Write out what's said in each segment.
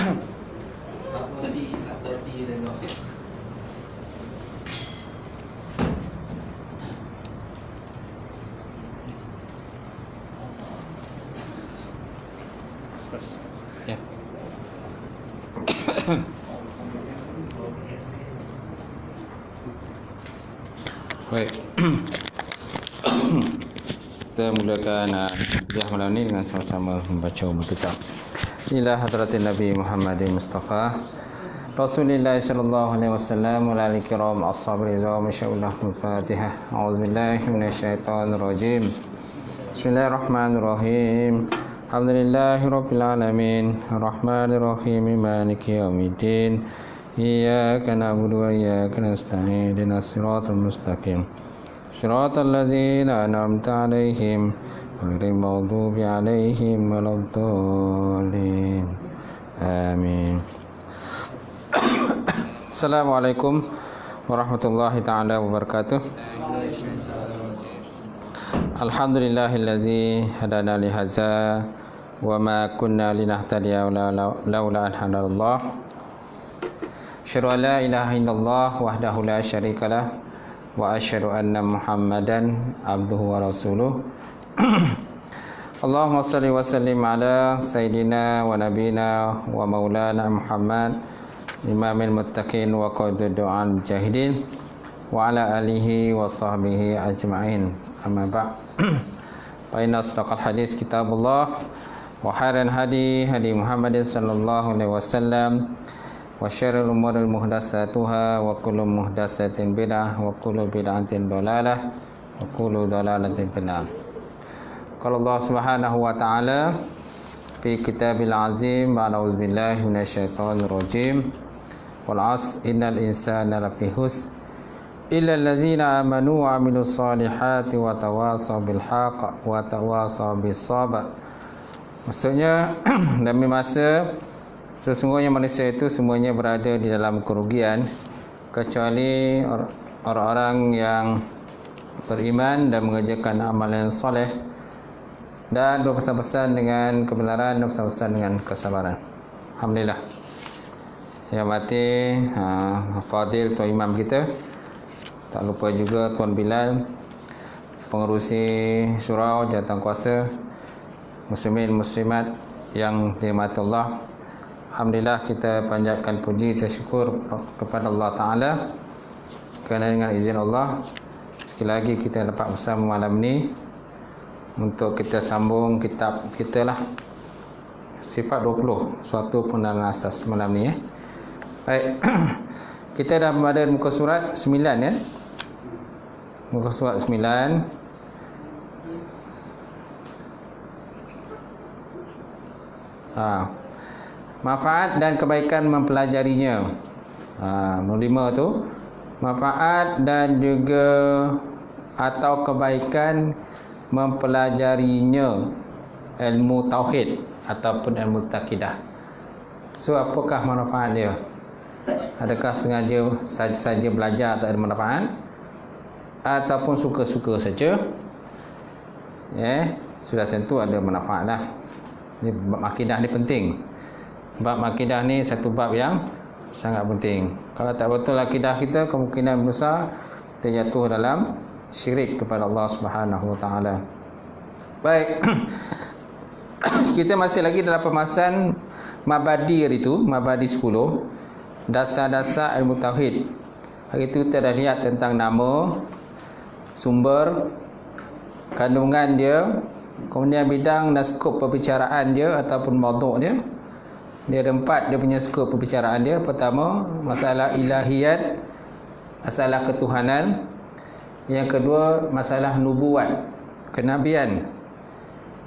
Aku di dengan Ya. Baik. Kita mulakan kuliah malam ini dengan sama-sama membaca umul kitab. Ila hadratin Nabi Muhammadin Mustafa Rasulullah sallallahu alaihi wasallam wa alihi kiram ashabi rizal masyaallah al-Fatihah. A'udzubillahi minasyaitonir rajim. Bismillahirrahmanirrahim. Alhamdulillahi rabbil alamin. Arrahmanir rahim. Maliki yaumiddin. Iyyaka na'budu wa iyyaka nasta'in. Ihdinas siratal mustaqim. Siratal ladzina an'amta 'alaihim ghairil maghdubi 'alaihim waladdallin. Amin. Assalamualaikum warahmatullahi taala wabarakatuh. Alhamdulillahillazi hadana li hadza wa ma kunna linahtadiya laula an hadallah. Asyhadu an la ilaha illallah wahdahu la syarikalah wa asyhadu anna Muhammadan abduhu wa rasuluh. Allahumma shalli wa sallim ala sayyidina wa nabiyina wa maulana Muhammad imamil muttaqin wa qadud du'al mujahidin wa ala alihi wa sahbihi ajma'in. Amma ba'd. Fa inna asdaqal hadis kitabullah wa khairal hadi hadi Muhammadin sallallahu alaihi wasallam wa syarrul umuri muhdatsatuha wa kullu muhdatsatin bid'ah wa kullu bid'atin dhalalah wa kullu dhalalatin finnar. Qala Allah Subhanahu wa ta'ala fi kitabil azim ba'da auzubillahi minasyaitonir rajim. Wal 'asr innal insana lafi khusr illa allazina amanu wa 'amilus solihati wa tawasaw bil haqq wa tawasaw bis sabr. Maksudnya demi masa sesungguhnya manusia itu semuanya berada di dalam kerugian kecuali orang-orang yang beriman dan mengerjakan amalan soleh dan berpesan-pesan dengan kebenaran dan berpesan-pesan dengan kesabaran. Alhamdulillah. Yang mati Fadil Tuan Imam kita, tak lupa juga Tuan Bilal, pengerusi surau, jawatankuasa, muslimin muslimat yang dirahmati Allah. Alhamdulillah, kita panjatkan puji dan syukur kepada Allah Ta'ala kerana dengan izin Allah sekali lagi kita dapat bersama malam ini untuk kita sambung kitab kita lah, Sifat 20, suatu pengenalan asas malam ni. Baik. Kita dah berada muka surat 9 kan? Muka surat 9. Manfaat dan kebaikan mempelajarinya. Nombor 5 tu, manfaat dan juga atau kebaikan mempelajarinya ilmu tauhid ataupun ilmu taqidah. So apakah manfaat dia? Adakah sengaja saja belajar tak ada manfaat ataupun suka-suka saja? Sudah tentu ada manfaat lah. Bab akidah ni penting. Bab akidah ni satu bab yang sangat penting. Kalau tak betul akidah kita, kemungkinan besar terjatuh dalam syirik kepada Allah Subhanahu wa taala. Baik. Kita masih lagi dalam pembahasan Mabadi itu, Mabadi 10, dasar-dasar ilmu tauhid. Hari itu kita dah lihat tentang nama, sumber, kandungan dia, kemudian bidang dan skop perbicaraan dia ataupun maudhu' dia. Dia ada 4 dia punya skop perbicaraan dia. Pertama, masalah ilahiyat, masalah ketuhanan. Yang kedua, masalah nubuat, kenabian.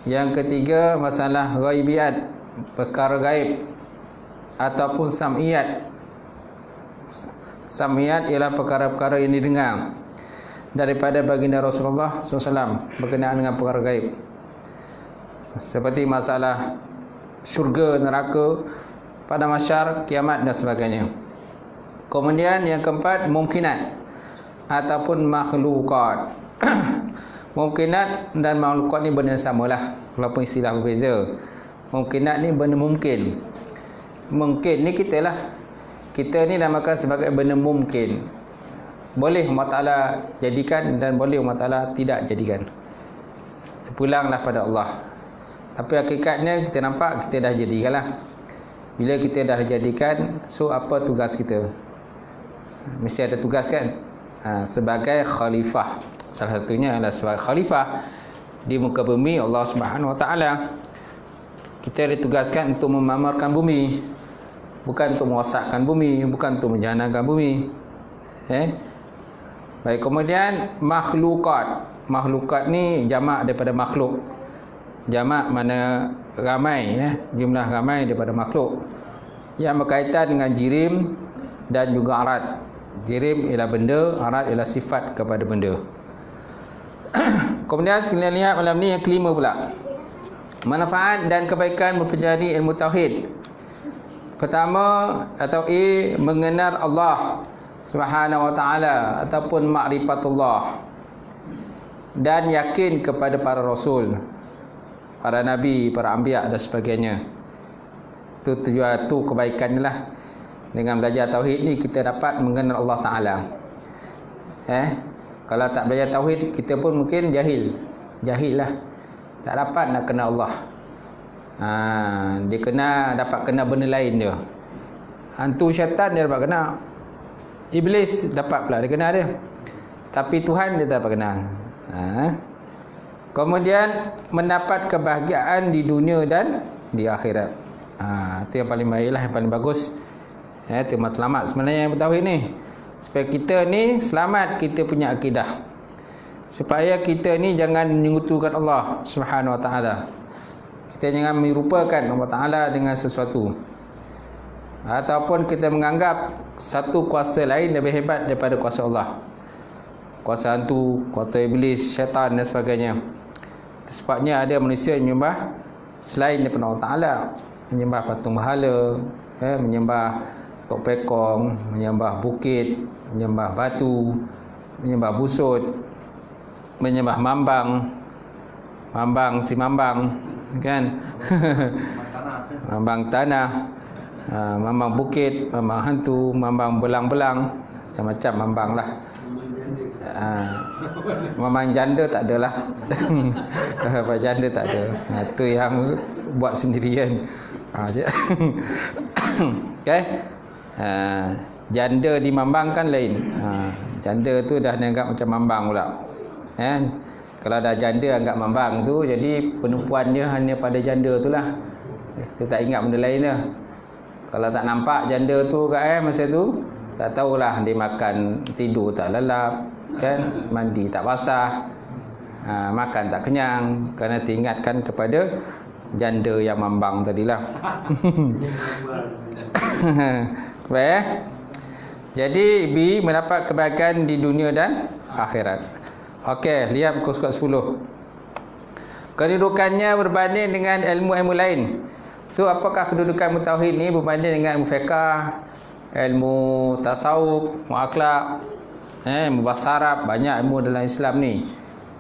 Yang ketiga, masalah ghaibiyat, perkara gaib ataupun sam'iyat. Sam'iyat ialah perkara-perkara yang didengar daripada baginda Rasulullah SAW berkenaan dengan perkara gaib, seperti masalah syurga, neraka, pada mahsyar, kiamat dan sebagainya. Kemudian yang keempat, mungkinat ataupun makhlukat. Mungkinat dan makhlukat ni benda yang samalah, walaupun istilah berbeza. Mungkinat ni benda mungkin. Mungkin ni kita lah. Kita ni namakan sebagai benda mungkin. Boleh Allah Ta'ala jadikan dan boleh Allah Ta'ala tidak jadikan. Terpulanglah pada Allah. Tapi hakikatnya kita nampak kita dah jadikan lah. Bila kita dah jadikan, so apa tugas kita? Mesti ada tugas kan? Sebagai khalifah. Salah satunya adalah sebagai khalifah di muka bumi Allah Subhanahu Wa Ta'ala. Kita ditugaskan untuk memamarkan bumi, bukan untuk merosakkan bumi, bukan untuk menjanakan bumi. Baik, kemudian makhlukat. Makhlukat ni jamak daripada makhluk. Jamak mana ramai, jumlah ramai daripada makhluk yang berkaitan dengan jirim dan juga arat. Jirim ialah benda, arat ialah sifat kepada benda. Kemudian sekalian lihat malam ni yang kelima pula, manfaat dan kebaikan mempelajari ilmu tauhid. Pertama atau A, mengenal Allah Subhanahu Wa Ta'ala ataupun ma'rifatullah, dan yakin kepada para rasul, para nabi, para anbiya dan sebagainya. Itu tujuan, tu kebaikannya lah. Dengan belajar tauhid ni kita dapat mengenal Allah Ta'ala. Kalau tak belajar tauhid, kita pun mungkin jahil lah, tak dapat nak kenal Allah. Dia dapat kenal benda lain dia. Hantu syaitan dia dapat kenal, iblis dapat pula dia kenal dia, tapi Tuhan dia tak dapat kenal. Kemudian mendapat kebahagiaan di dunia dan di akhirat. Itu yang paling baik lah, yang paling bagus. Itu matlamat sebenarnya yang bertauhid ni, supaya kita ni selamat kita punya akidah, supaya kita ni jangan menyekutukan Allah Subhanahu Wa Ta'ala. Kita jangan merupakan Allah Ta'ala dengan sesuatu, ataupun kita menganggap satu kuasa lain lebih hebat daripada kuasa Allah. Kuasa hantu, kuasa iblis, syaitan dan sebagainya. Sebabnya ada manusia yang menyembah selain daripada Allah Ta'ala, menyembah patung berhala, menyembah tok pekong, menyembah bukit, menyembah batu, menyembah busut, menyembah mambang si mambang kan. Mambang tanah, mambang bukit, mambang hantu, mambang belang-belang, macam-macam mambang lah. Mambang janda tak ada lah. Mambang janda tak ada. Itu yang buat sendirian. Okay. Janda di mambang kan lain. Janda tu dah dianggap macam mambang pula. Kalau dah janda anggap mambang tu, jadi penipuan dia hanya pada janda tu lah. Dia tak ingat benda lain dah. Kalau tak nampak janda tu kat masa tu, tak tahulah dia makan tidur tak lelap kan, mandi tak basah, makan tak kenyang, kerana diingatkan kepada janda yang mambang tadilah. Baik. Jadi B, mendapat kebaikan di dunia dan akhirat. Okey, lihat muka surat 10. Kedudukannya berbanding dengan ilmu-ilmu lain. So, apakah kedudukan ilmu tauhid ni berbanding dengan ilmu fiqh, ilmu tasawuf, ilmu akhlak, ilmu bahasa Arab? Banyak ilmu dalam Islam ni.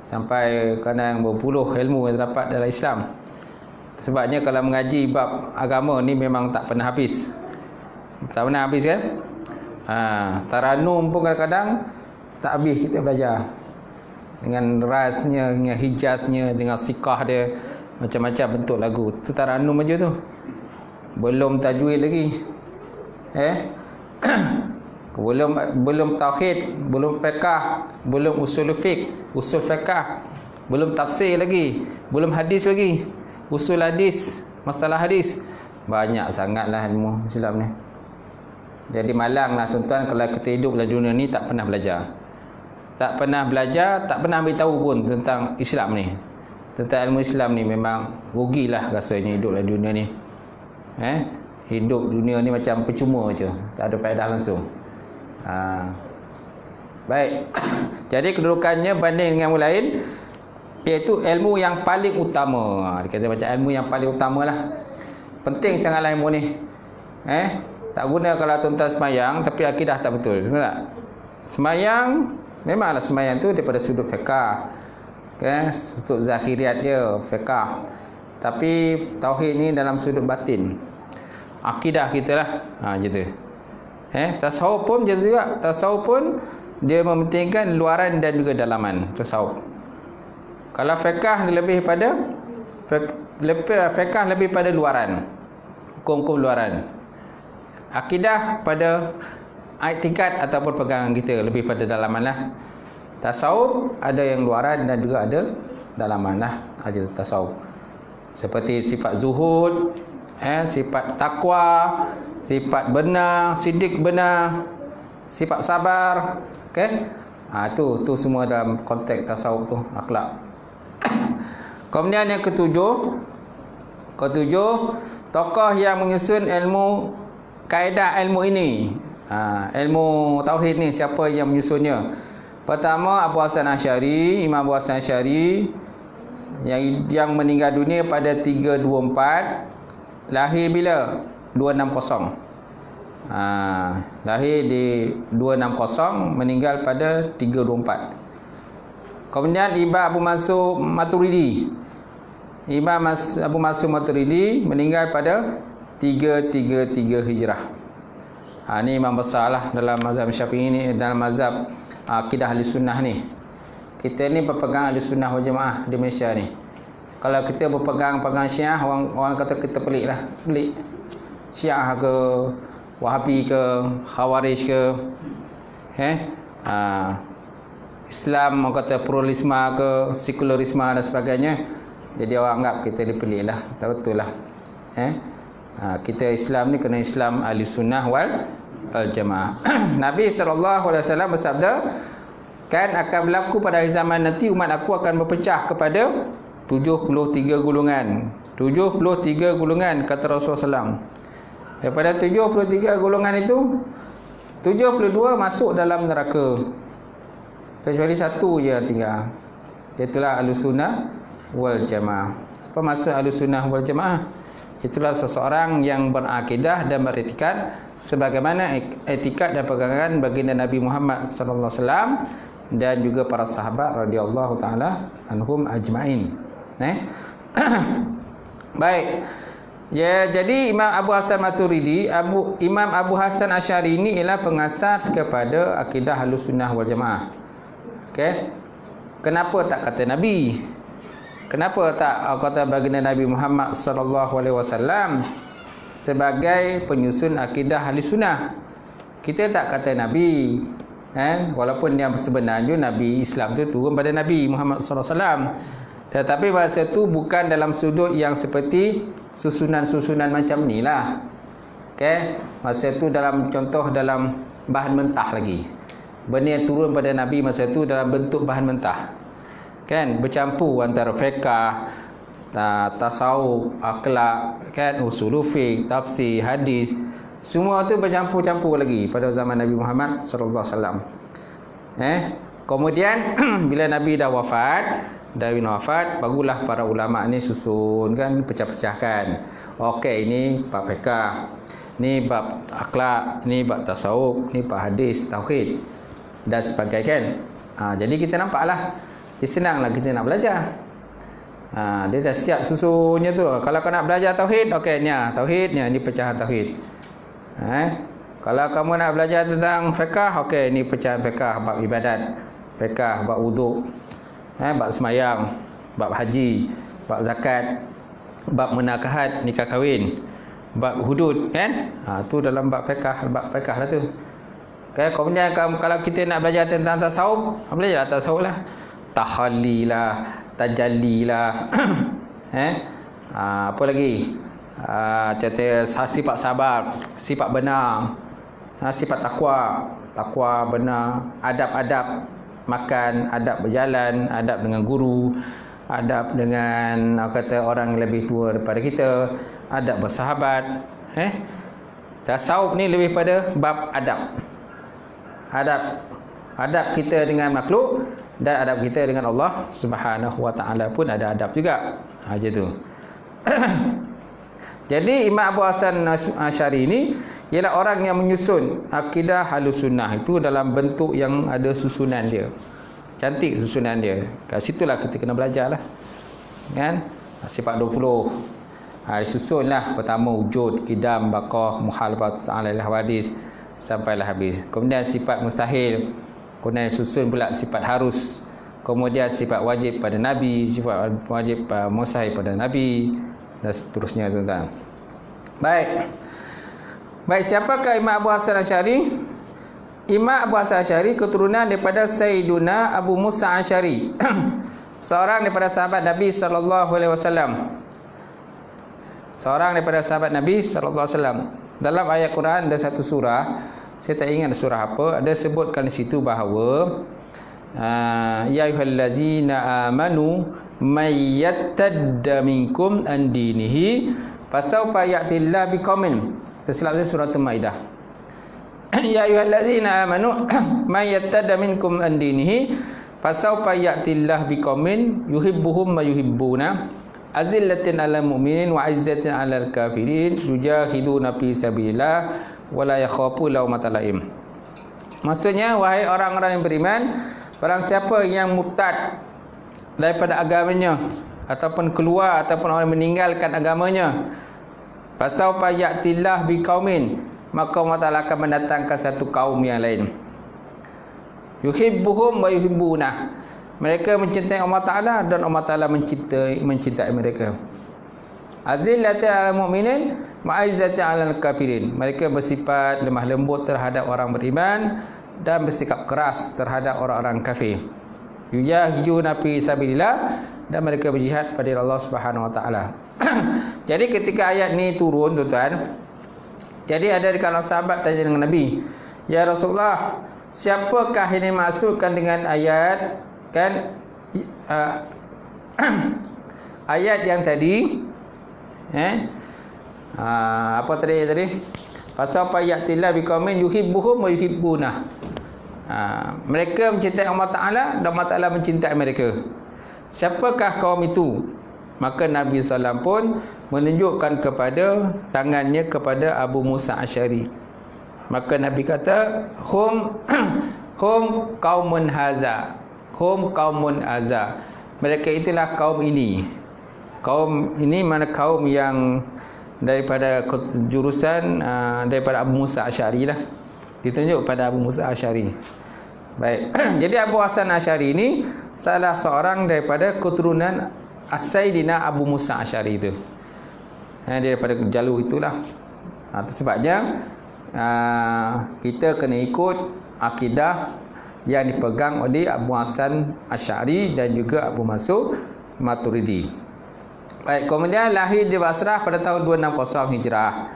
Sampai kadang berpuluh ilmu yang terdapat dalam Islam. Sebabnya kalau mengaji bab agama ni memang tak pernah habis. Tak pernah habis kan? Taranum pun kadang-kadang tak habis kita belajar. Dengan rasnya, dengan hijaznya, dengan sikah dia, macam-macam bentuk lagu. Itu taranum aja tu. Belum tajwid lagi. Belum tauhid, belum fiqh, belum usul fiqh, usul fiqh, belum tafsir lagi, belum hadis lagi, usul hadis, masalah hadis. Banyak sangatlah ilmu Islam ni. Jadi malanglah tuan-tuan kalau kita hidup dalam dunia ni tak pernah belajar. Tak pernah belajar, tak pernah ambil tahu pun tentang Islam ni. Tentang ilmu Islam ni memang rugilah rasanya hidup dalam dunia ni. Hidup dunia ni macam percuma je, tak ada faedah langsung. Baik. Jadi kedudukannya banding dengan ilmu lain, iaitu ilmu yang paling utama. Dia kata macam ilmu yang paling utama lah. Penting sangatlah ilmu ni. Tak guna kalau tuan-tuan semayang tapi akidah tak betul. Betul tak? Semayang, memanglah semayang tu daripada sudut fiqh, sudut zahiriat dia fiqh. Tapi tauhid ni dalam sudut batin. akidah kita lah. Gitu. Tasawuf pun macam tu juga. Tasawuf pun dia mementingkan luaran dan juga dalaman. Tasawuf. Kalau fiqh lebih pada fiqh lebih pada luaran. Hukum-hukum luaran. Akidah pada tingkat ataupun pegangan kita lebih pada dalaman lah. Tasawuf ada yang luaran dan juga ada dalaman lah. Ada tasawuf. Seperti sifat zuhud, sifat takwa, sifat benar, sidik benar, sifat sabar. Okey? Tu semua dalam konteks tasawuf tu, akhlak. Kemudian yang ketujuh, tokoh yang menyusun ilmu kaedah ilmu ini. Ilmu tauhid ni siapa yang menyusunnya? Pertama Abu Hasan Asy'ari, Imam Abu Hasan Asy'ari yang meninggal dunia pada 324. Lahir bila? 260. Lahir di 260, meninggal pada 324. Kemudian Imam Abu Mansur Maturidi. Imam Abu Mansur Maturidi meninggal pada 333 Hijrah. Ni imam besar lah dalam mazhab Syafi'i ni, dalam mazhab akidah ahli sunnah ni. Kita ni berpegang ahli sunnah wal jamaah di Malaysia ni. Kalau kita berpegang Syiah, orang kata kita pelik lah. Pelik. Syiah ke, Wahabi ke, Khawarij ke, Islam orang kata pluralisme ke, sekularisme dan sebagainya. Jadi orang anggap kita ni pelik lah. Tak betul lah. Kita Islam ni kena Islam ahli sunnah wal jamaah. Nabi SAW bersabda, kan akan berlaku pada akhir zaman nanti, umat aku akan berpecah kepada 73 golongan. 73 golongan kata Rasulullah SAW. Daripada 73 golongan itu, 72 masuk dalam neraka. Kecuali satu je yang tinggal. Itulah Ahlussunnah wal Jamaah. Apa maksud Ahlussunnah wal Jamaah? Itulah seseorang yang berakidah dan beretikat sebagaimana etikat dan pegangan baginda Nabi Muhammad sallallahu alaihi wasallam dan juga para sahabat radhiyallahu taala anhum ajmain. Baik. Ya, jadi Imam Abu Hasan Maturidi, Imam Abu Hasan Asy'ari ini ialah pengasas kepada akidah Ahlussunnah wal Jamaah. Okey. Kenapa tak kata Nabi? Kenapa tak kata baginda Nabi Muhammad sallallahu alaihi wasallam sebagai penyusun akidah Ahlussunnah? Kita tak kata Nabi, walaupun yang sebenarnya Nabi Islam tu turun pada Nabi Muhammad sallallahu alaihi wasallam. Tetapi bahasa tu bukan dalam sudut yang seperti susunan-susunan macam ni lah. Okey, masa tu dalam contoh dalam bahan mentah lagi. Benda yang turun pada Nabi masa tu dalam bentuk bahan mentah. Kan, bercampur antara fiqh, tasawuf, akhlak, kan, usul fiqh, tafsir, hadis. Semua tu bercampur-campur lagi pada zaman Nabi Muhammad sallallahu alaihi wasallam. Kemudian bila Nabi dah wafat, barulah para ulama ni susun, kan, pecah-pecahkan. Okey, ini bab fiqh, ni bab akhlak, ni bab tasawuf, ni bab hadis, tauhid dan sebagainya, kan. Jadi kita nampaklah, jadi senanglah kita nak belajar. Dia dah siap susunnya tu. Kalau kau nak belajar tauhid, okey, ni tauhidnya, ni pecahan tauhid. Kalau kamu nak belajar tentang fiqh, okey, ni pecahan fiqh, bab ibadat, fiqh, bab wuduk, bab semayang, bab haji, bab zakat, bab menakahat, nikah kahwin, bab hudud, kan? Tu dalam bab fiqh lah tu. Okay, kemudian kalau kita nak belajar tentang tasawuf, belajarlah tasawuf lah. Tahalli lah, tajalli lah. Apa lagi? Cerita sifat sabar, sifat benar, sifat takwa benar, adab-adab makan, adab berjalan, adab dengan guru, adab dengan orang lebih tua daripada kita, adab bersahabat. Tasawuf ni lebih pada bab adab. Adab kita dengan makhluk dan adab kita dengan Allah Subhanahu wa taala pun ada adab juga. Macam tu. Jadi Imam Abu Hasan Asy'ari ini ialah orang yang menyusun akidah Ahlussunnah itu dalam bentuk yang ada susunan dia. Cantik susunan dia. Kat situlah kita kena belajarlah. Kan? Sifat 20. Disusunlah pertama wujud, qidam, baqah, muhalabat ta'ala al-hawadis sampailah habis. Kemudian sifat mustahil, kemudian susun pula sifat harus, kemudian sifat wajib pada Nabi, sifat wajib mustahil pada Nabi, dan seterusnya tuan-tuan. Baik, siapakah Imam Abu Hasan Asy'ari? Imam Abu Hasan Asy'ari keturunan daripada Sayyiduna Abu Musa Asy'ari seorang daripada sahabat Nabi SAW. Seorang daripada sahabat Nabi SAW. Dalam ayat Quran ada satu surah, saya tak ingat surah apa, ada sebutkan di situ bahawa ya ayyuhallazina amanu may yattadda minkum an dinihi fasawfa ya'tillahu biqaumin. Tersilap saya surah Al-Maidah. Ya ayyuhallazina amanu may yattadda minkum an dinihi fasawfa ya'tillahu biqaumin yuhibbuhum wa yuhibbuna azillatin 'alal mu'minin wa 'izzatin 'alal kafirin yujahiduna fi sabilillah wa la yakhafu lawmata laim. Maksudnya, wahai orang-orang yang beriman, barang siapa yang murtad daripada agamanya ataupun keluar ataupun orang meninggalkan agamanya, fasawfa ya'tillah biqaumin, maka Allah Ta'ala akan mendatangkan satu kaum yang lain. Yuhibbuhum wa yuhibbuna, mereka mencintai Allah Ta'ala dan Allah Ta'ala mencintai mereka. Azillatin 'alal mu'minin ma'izzatin 'alal kafirin, mereka bersifat lemah lembut terhadap orang beriman dan bersikap keras terhadap orang-orang kafir. Yujahiduna fi sabilillah, dan mereka berjihad pada Allah Subhanahu wa taala. Jadi ketika ayat ni turun tuan-tuan, jadi ada di kalangan sahabat tanya dengan Nabi, "Ya Rasulullah, siapakah ini maksudkan dengan ayat kan ayat yang tadi apa tadi fasawfa ya'tillahu biqaumin yuhibbuhum wa yuhibbuna." Mereka mencintai Allah Ta'ala dan Allah Ta'ala mencintai mereka. Siapakah kaum itu? Maka Nabi SAW pun menunjukkan kepada tangannya kepada Abu Musa Asy'ari. Maka Nabi kata, hum qaumun haza, hum qaumun haza, mereka itulah kaum ini. Kaum ini mana kaum yang daripada jurusan daripada Abu Musa Asy'ari lah, ditunjuk pada Abu Musa Asy'ari. Baik. Jadi Abu Hasan Asy'ari ini salah seorang daripada keturunan Sayyidina Abu Musa Asy'ari itu. Dia daripada jalur itulah. Itu sebabnya kita kena ikut akidah yang dipegang oleh Abu Hasan Asy'ari dan juga Abu Mansur Maturidi. Baik, kemudian lahir di Basrah pada tahun 260 Hijrah.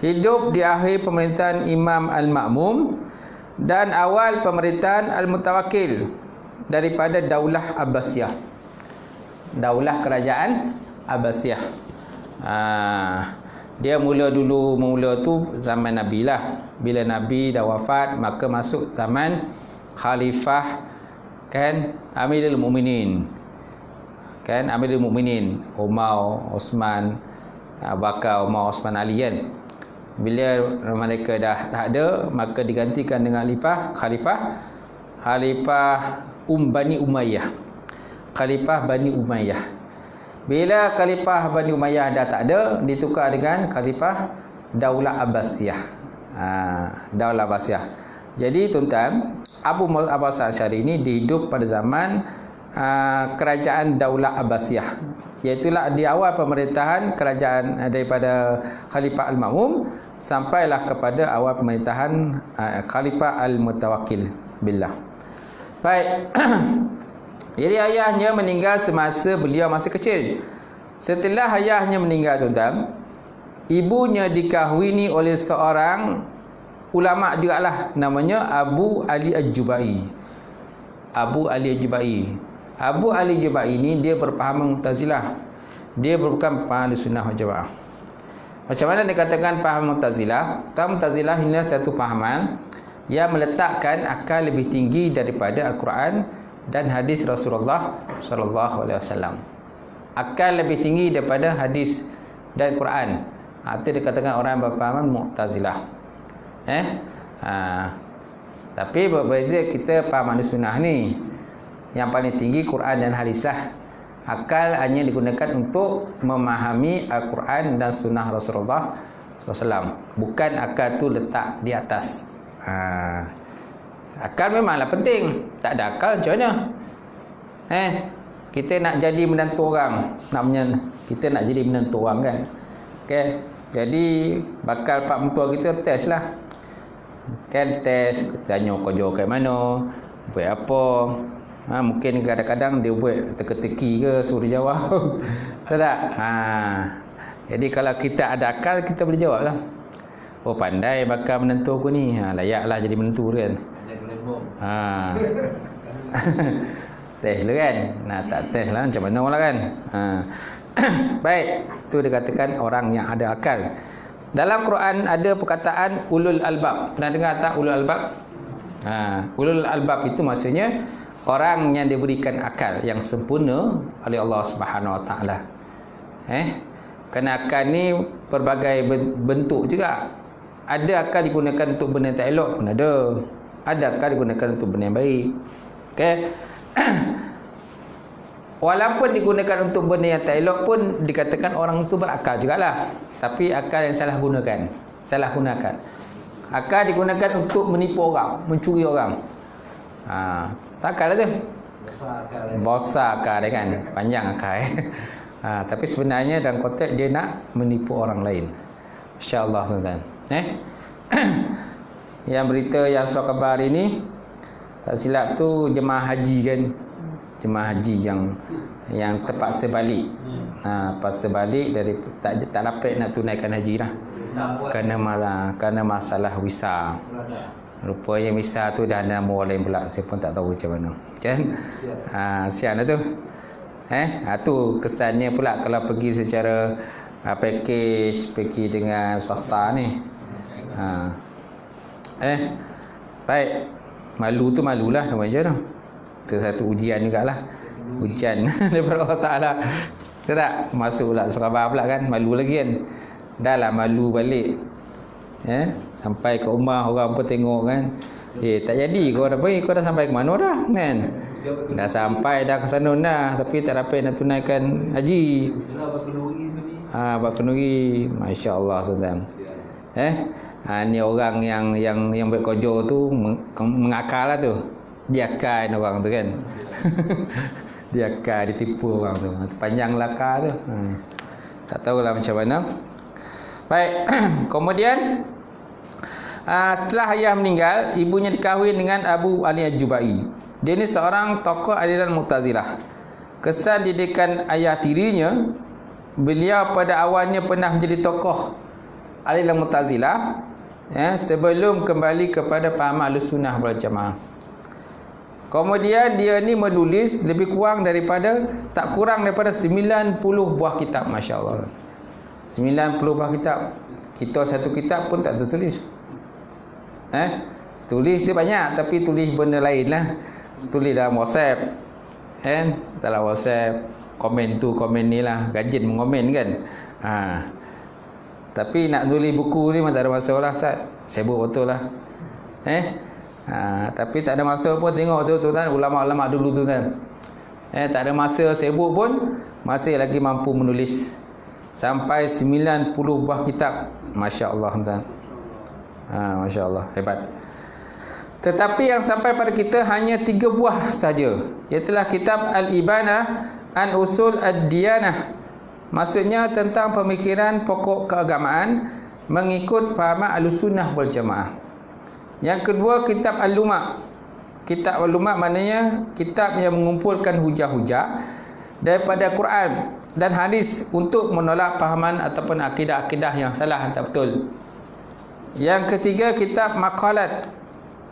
Hidup di akhir pemerintahan Imam Al-Ma'mum dan awal pemerintahan Al-Mutawakkil daripada Daulah Abbasiyah. Daulah Kerajaan Abbasiyah. Dia mula tu zaman Nabi lah. Bila Nabi dah wafat, maka masuk zaman Khalifah kan Amirul Mukminin. Kan Amirul Mukminin Umar, Osman, Abu Bakar, Umar, Osman, Ali kan. Bila mereka dah tak ada, maka digantikan dengan Khalifah Bani Umayyah. Khalifah Bani Umayyah. Bila Khalifah Bani Umayyah dah tak ada, ditukar dengan Khalifah Daulah Abbasiyah. Daulah Abbasiyah. Jadi tuan-tuan, Abu Hasan Asy'ari ini dihidup pada zaman kerajaan Daulah Abbasiyah, iaitulah di awal pemerintahan kerajaan daripada Khalifah Al-Ma'mum sampailah kepada awal pemerintahan Khalifah Al-Mutawakkil billah. Baik. Jadi ayahnya meninggal semasa beliau masih kecil. Setelah ayahnya meninggal tuan-tuan, ibunya dikahwini oleh seorang ulama juga lah, namanya Abu Ali Al-Jubai. Abu Ali Al-Jubai. Abu Ali Al-Jubai ini dia berpaham Mu'tazilah. Dia bukan paham Sunnah wal Jamaah. Macam mana dikatakan faham Mu'tazilah? Mu'tazilah ini satu pahaman yang meletakkan akal lebih tinggi daripada Al-Quran dan hadis Rasulullah sallallahu alaihi wasallam. Akal lebih tinggi daripada hadis dan Quran. Itu dikatakan orang berpahaman Mu'tazilah. Tapi berbeza kita faham Sunnah ni. Yang paling tinggi Quran dan hadis lah. Akal hanya digunakan untuk memahami Al-Quran dan sunnah Rasulullah SAW. Bukan akal tu letak di atas. Akal memanglah penting. Tak ada akal macam mana? Kita nak jadi menantu orang, kita nak jadi menantu orang kan. Okay. Jadi bakal pak mentua kita test lah. Kan test, tanya kerja kat mana, buat apa. Mungkin kadang-kadang dia buat teka-teki ke, suruh jawab. Tahu tak? Jadi kalau kita ada akal, kita boleh jawab lah. Oh, pandai bakal menentu aku ni. Layaklah jadi menentu kan. Test dulu kan. Tak test lah macam mana lah kan. Baik, tu dikatakan orang yang ada akal. Dalam Quran ada perkataan ulul albab. Pernah dengar tak ulul albab? Ulul albab itu maksudnya orang yang diberikan akal yang sempurna oleh Allah Subhanahu Wa Taala. Kerana akal ni pelbagai bentuk juga. Ada akal digunakan untuk benda yang tak elok pun ada. Ada akal digunakan untuk benda yang baik. Okey. Walaupun digunakan untuk benda yang tak elok pun dikatakan orang itu berakal jugalah. Tapi akal yang salah gunakan. Salah gunakan. Akal digunakan untuk menipu orang, mencuri orang. Tak akal lah tu. Besar akal dia kan. Panjang akal tapi sebenarnya dalam konteks dia nak menipu orang lain. InsyaAllah tuan-tuan. Yang berita yang surah khabar ini, tak silap tu jemaah haji kan. Jemaah haji yang terpaksa balik. Terpaksa balik dari tak dapat nak tunaikan haji lah. Kerana masalah visa. Rupanya visa tu dah ada nama orang lain pula. Saya pun tak tahu macam mana. Kan? Sian lah tu. Tu kesannya pula kalau pergi secara pergi dengan swasta ni. Baik. Malu tu malulah nama je tu. Itu satu ujian jugalah. Ujian daripada Allah Ta'ala. Betul tak? Masuk pula Surabaya pula kan. Malu lagi kan. Dah lah malu balik. Sampai ke rumah orang pun tengok kan. Tak jadi kau dah pergi. Kau dah sampai ke mana dah kan. Dah sampai dah ke sana dah. Tapi tak dapat nak tunaikan haji. Buat kenduri. Masya Allah tuan-tuan. Ni orang yang buat kerja tu mengakal lah tu. Diakal orang tu kan. Diakal, ditipu orang tu. Panjang lakar tu. Tak tahulah macam mana. Baik. Kemudian setelah ayah meninggal, ibunya dikahwin dengan Abu Ali Al-Jubai. Dia ni seorang tokoh aliran Mu'tazilah. Kesan didikan ayah tirinya, beliau pada awalnya pernah menjadi tokoh aliran Mu'tazilah sebelum kembali kepada paham Ahlussunnah wal Jamaah. Kemudian dia ni menulis lebih kurang daripada tak kurang daripada 90 buah kitab, masya-Allah. 90 buah kitab. Kita satu kitab pun tak tertulis. Tulis dia banyak tapi tulis benda lain lah. Tulis dalam WhatsApp. Dalam WhatsApp komen tu komen ni lah, rajin mengomen kan. Tapi nak tulis buku ni memang tak ada masalah Ustaz. Sibuk betul lah. Tapi tak ada masa pun tengok tu tuan, ulama-ulama dulu tu kan. Tak ada masa, sibuk pun masih lagi mampu menulis sampai 90 buah kitab. Masya-Allah tuan. Masya-Allah, hebat. Tetapi yang sampai pada kita hanya 3 buah saja. Iaitulah kitab Al-Ibanah an Usul Ad-Diyanah. Maksudnya tentang pemikiran pokok keagamaan mengikut fahaman Ahlussunnah wal Jamaah. Yang kedua kitab Al-Luma'. Kitab Al-Luma' maknanya kitab yang mengumpulkan hujah-hujah daripada Quran dan hadis untuk menolak fahaman ataupun akidah-akidah yang salah tak betul. Yang ketiga kitab Maqalat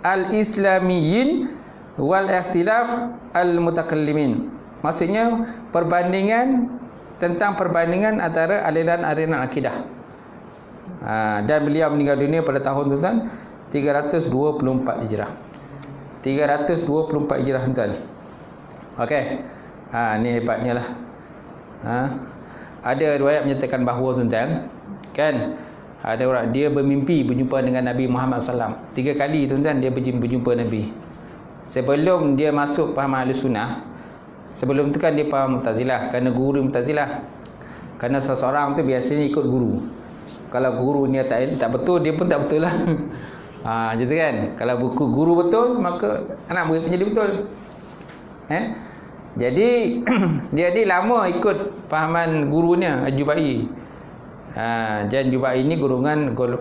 Al-Islamiyyin wal Ikhtilaf Al-Mutakallimin. Maksudnya tentang perbandingan antara aliran-aliran akidah. Dan beliau meninggal dunia pada tahun tuan 324 Hijrah. 324 Hijrah tuan. Okey. Ni hebatnya lah. Ada riwayat menyatakan bahawa tuan-tuan kan, ada orang dia bermimpi berjumpa dengan Nabi Muhammad SAW. 3 kali tuan-tuan dia berjumpa Nabi. Sebelum dia masuk faham Ahlussunnah, Sebelum tu kan dia faham Mu'tazilah, kerana guru Mu'tazilah. Kerana seseorang tu biasanya ikut guru. Kalau guru ni tak betul, dia pun tak betul lah. Gitu kan. Kalau buku guru betul, maka anak murid menjadi betul. Jadi dia lama ikut fahaman gurunya Al-Jubai. Dan Jubai ini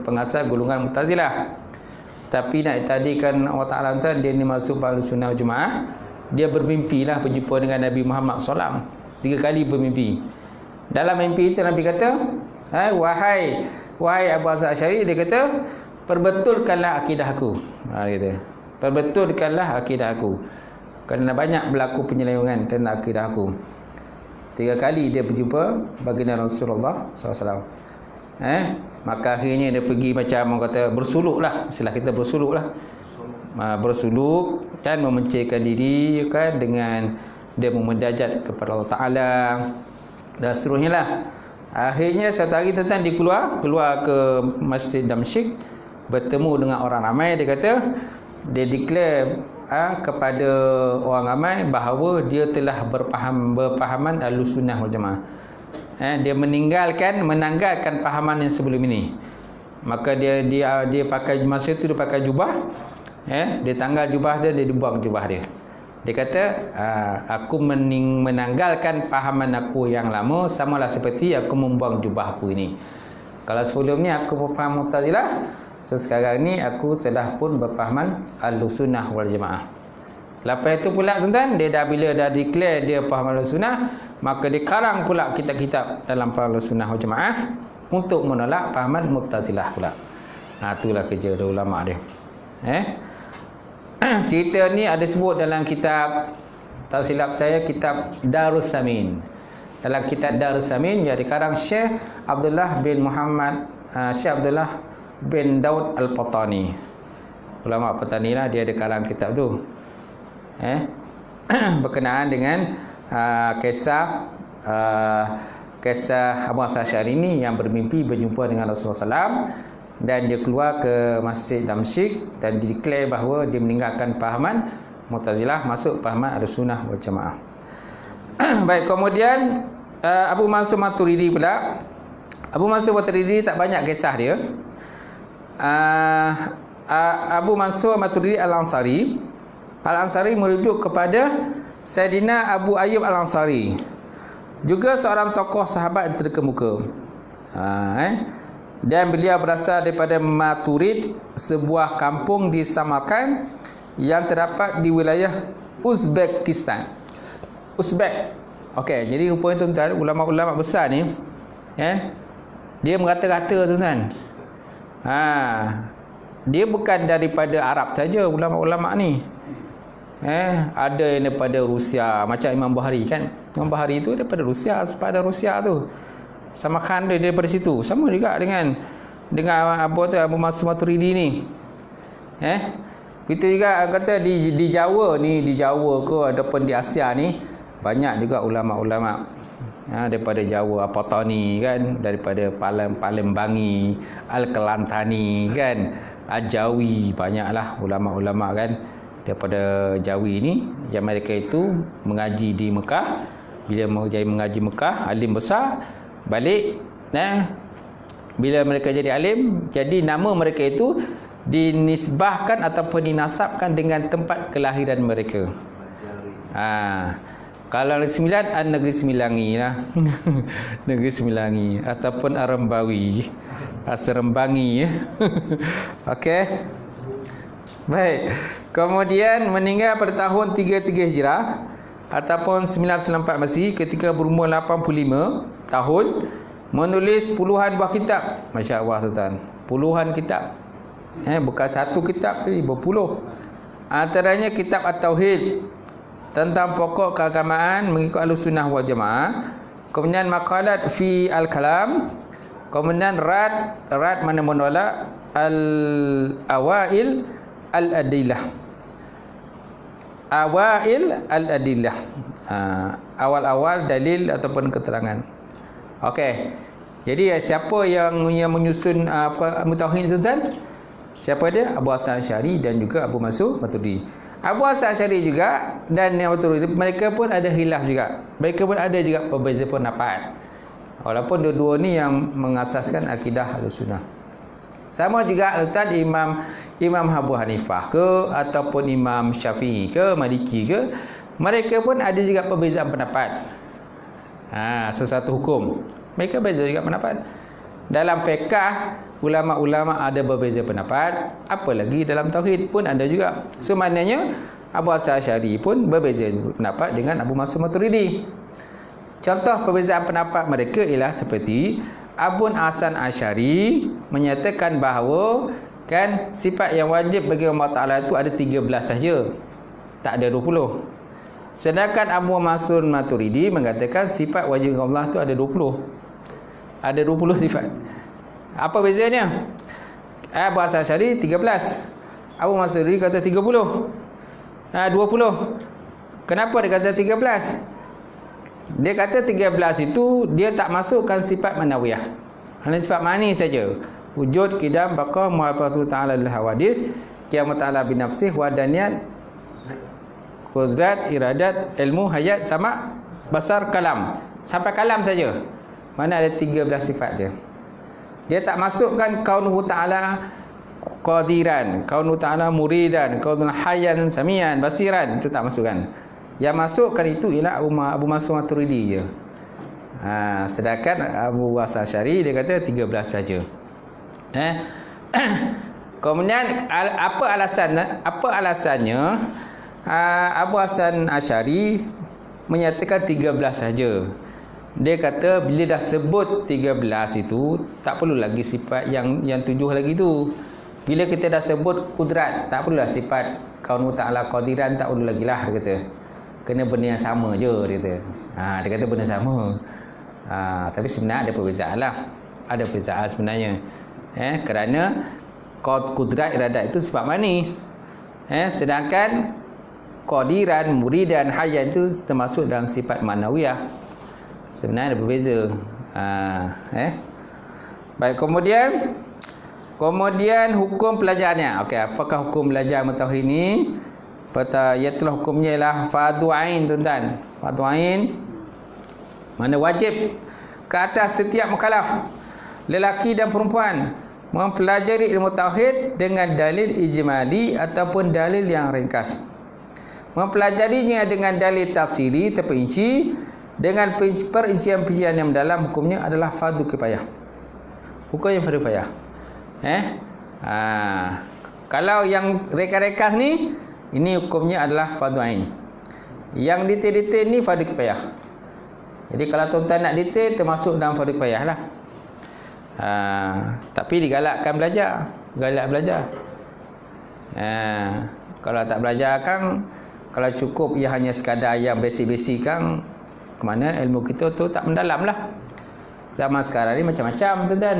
pengasas golongan Mu'tazilah. Tapi nak tadikan Allah Ta'ala dia ni masuk Ahlussunnah wal Jamaah. Dia bermimpi lah berjumpa dengan Nabi Muhammad SAW. 3 kali bermimpi. Dalam mimpi itu Nabi kata, wahai Abu Hasan Asy'ari, dia kata, perbetulkanlah akidah aku. Gitu. Perbetulkanlah akidah aku. Kerana banyak berlaku penyelewengan tentang akidah aku. 3 kali dia berjumpa baginda Rasulullah SAW. Maka akhirnya dia pergi macam orang kata bersuluk lah. Istilah kita bersuluk lah. Bersuluk kan, memencilkan diri kan, dengan dia memendajat kepada Allah Ta'ala dan seterusnya lah. Akhirnya satu hari tentang dia keluar ke Masjid Damsyik, bertemu dengan orang ramai. Dia kata, dia declare kepada orang ramai bahawa dia telah berpahaman Ahlussunnah wal Jamaah. Dia menanggalkan pahaman yang sebelum ini. Maka dia pakai, masa itu dia pakai jubah. Dia tanggal jubah dia dibuang jubah dia. Dia kata, aku menanggalkan pahaman aku yang lama, samalah seperti aku membuang jubah aku ini. Kalau sebelum ni aku berfaham Mu'tazilah, sekarang ni aku telah pun berpahaman Ahlussunnah wal Jamaah. Lepas itu pula tuan-tuan, bila dah declare dia faham Ahlussunnah, maka dia karang pula kitab-kitab dalam Ahlussunnah wal Jamaah untuk menolak pahaman Mu'tazilah pula. Itulah kerja ulama dia. Cerita ni ada sebut dalam kitab, tak silap saya, kitab Darus Samin. Dalam kitab Darus Samin yang dikarang Syekh Abdullah bin Daud Al-Patani. Ulama Patani lah, dia ada karang kitab tu. Berkenaan dengan kisah Abu Hasan Asy'ari ni yang bermimpi berjumpa dengan Rasulullah SAW. Dan dia keluar ke Masjid Damsyik dan dideklar bahawa dia meninggalkan pahaman Mu'tazilah, masuk pahaman Ahlussunnah wal Jamaah. Baik, kemudian Abu Mansur Maturidi pula. Abu Mansur Maturidi tak banyak kisah dia. Abu Mansur Maturidi Al-Ansari merujuk kepada Sayyidina Abu Ayyub Al-Ansari, juga seorang tokoh sahabat yang terkemuka. Dan beliau berasal daripada Maturid, sebuah kampung di Samarkand yang terdapat di wilayah Uzbekistan. Uzbek. Okey, jadi rupanya tuan-tuan, ulama-ulama besar ni dia merata-rata tuan-tuan. Dia bukan daripada Arab saja ulama-ulama ni. Ada yang daripada Rusia, macam Imam Bukhari kan. Imam Bukhari tu daripada Rusia, sepadan Rusia tu. Samarkand dia daripada situ. Sama juga dengan Abu Mansur Maturidi ni. Itu juga kata di Jawa ni, di Jawa ke ataupun di Asia ni banyak juga ulama-ulama. Daripada Jawa, Patani kan, daripada Palembangi, Al-Kelantani kan, Jawi, banyaklah ulama-ulama kan daripada Jawi ni yang mereka itu mengaji di Mekah. Bila mengaji Mekah, alim besar, balik bila mereka jadi alim, jadi nama mereka itu dinisbahkan ataupun dinasabkan dengan tempat kelahiran mereka. Kalau Negeri Sembilan, Negeri Sembilangi lah. Negeri Sembilangi ataupun Arembawi, Serembangi. Okey. Baik. Kemudian meninggal pada tahun 33 Hijrah ataupun 994 Masih, ketika berumur 85 tahun, menulis puluhan buah kitab. Masya Allah tuan-tuan, puluhan kitab. Bukan satu kitab tadi, berpuluh. Antaranya kitab At-Tauhid tentang pokok keagamaan mengikut Ahlussunnah wal Jamaah. Kemudian maqalat fi al-kalam. Kemudian rad mana menolak al-awail al-adillah. Awail al-adillah. Awal-awal dalil ataupun keterangan. Okey. Jadi siapa yang menyusun Tauhid tuan-tuan? Siapa dia? Abu Hasan Asy'ari dan juga Abu Mansur Maturidi. Abu Hasan Asy'ari juga dan yang Maturidi, mereka pun ada khilaf juga. Mereka pun ada juga perbezaan pendapat. Walaupun dua-dua ni yang mengasaskan akidah Ahlussunnah. Sama juga Ustaz Imam Abu Hanifah ke ataupun Imam Syafi'i ke Maliki ke, mereka pun ada juga perbezaan pendapat. Sesuatu hukum mereka beza juga pendapat. Dalam fiqh ulama-ulama ada berbeza pendapat, apalagi dalam tauhid pun ada juga. So maknanya Abu Hasan Asy'ari pun berbeza pendapat dengan Abu Mansur Maturidi. Contoh perbezaan pendapat mereka ialah seperti Abu Hasan Asy'ari menyatakan bahawa kan sifat yang wajib bagi Allah Taala itu ada 13 saja, tak ada 20. Sedangkan Abu Mansur Maturidi mengatakan sifat wajib Allah tu ada 20. Ada 20 sifat. Apa bezanya? Abu Hasan Asy'ari 13. Abu Mansur Maturidi kata 30. 20. Kenapa dia kata 13? Dia kata 13 itu dia tak masukkan sifat manawiyah. Hanya sifat mani saja. Wujud, qidam, baqa, muhabbatul ta'ala lil hawadis, qiyamat ta'ala bi nafsih, wadaniyat, qudrat, iradat, ilmu, hayat, sama, basar, kalam. Sampai kalam saja. Mana ada 13 sifat dia. Dia tak masukkan kaunuhu ta'ala qadiran, kaunuhu ta'ala muridan, kaunuhu hayyan samian basiran, itu tak masukkan. Yang masukkan itu ialah Abu Mansur Maturidi je. Sedangkan Abu Hasan Asy'ari dia kata 13 saja. Kemudian apa alasannya Abu Hasan Asy'ari menyatakan 13 saja. Dia kata bila dah sebut 13 itu tak perlu lagi sifat yang 7 lagi tu. Bila kita dah sebut kudrat, tak perlulah sifat kaunuhu ta'ala qadiran, tak perlu lagi lah, dia kata. Kena benda yang sama je, dia kata. Dia kata benda sama. Tapi sebenarnya ada perbezaan lah. Ada perbezaan sebenarnya. Kerana kudrat iradat itu sifat mani. Sedangkan qadiran, muridan, hayyan itu termasuk dalam sifat manawiyah. Sebenarnya ada berbeza. Baik, kemudian hukum pelajarnya. Okey, apakah hukum belajar tauhid ini? Iaitu hukumnya ialah fardu ain, tuan-tuan. Fardu ain mana wajib ke atas setiap mukallaf, lelaki dan perempuan, mempelajari ilmu tauhid dengan dalil ijmali ataupun dalil yang ringkas. Mempelajarinya dengan dalil tafsiri terperinci dengan perincian-perincian yang mendalam, hukumnya adalah fardu kifayah. Hukumnya fardu kifayah. Kalau yang rekas-rekas ni, ini hukumnya adalah fardu ain. Yang detail-detail ni fardu kifayah. Jadi kalau tuan-tuan nak detail, termasuk dalam fardu kifayah lah. Tapi digalakkan belajar. Galak belajar. Kalau tak belajar kan, kalau cukup ia hanya sekadar yang basic-basic kan, kemana ilmu kita tu tak mendalam lah. Zaman sekarang ni macam-macam, tuan-tuan.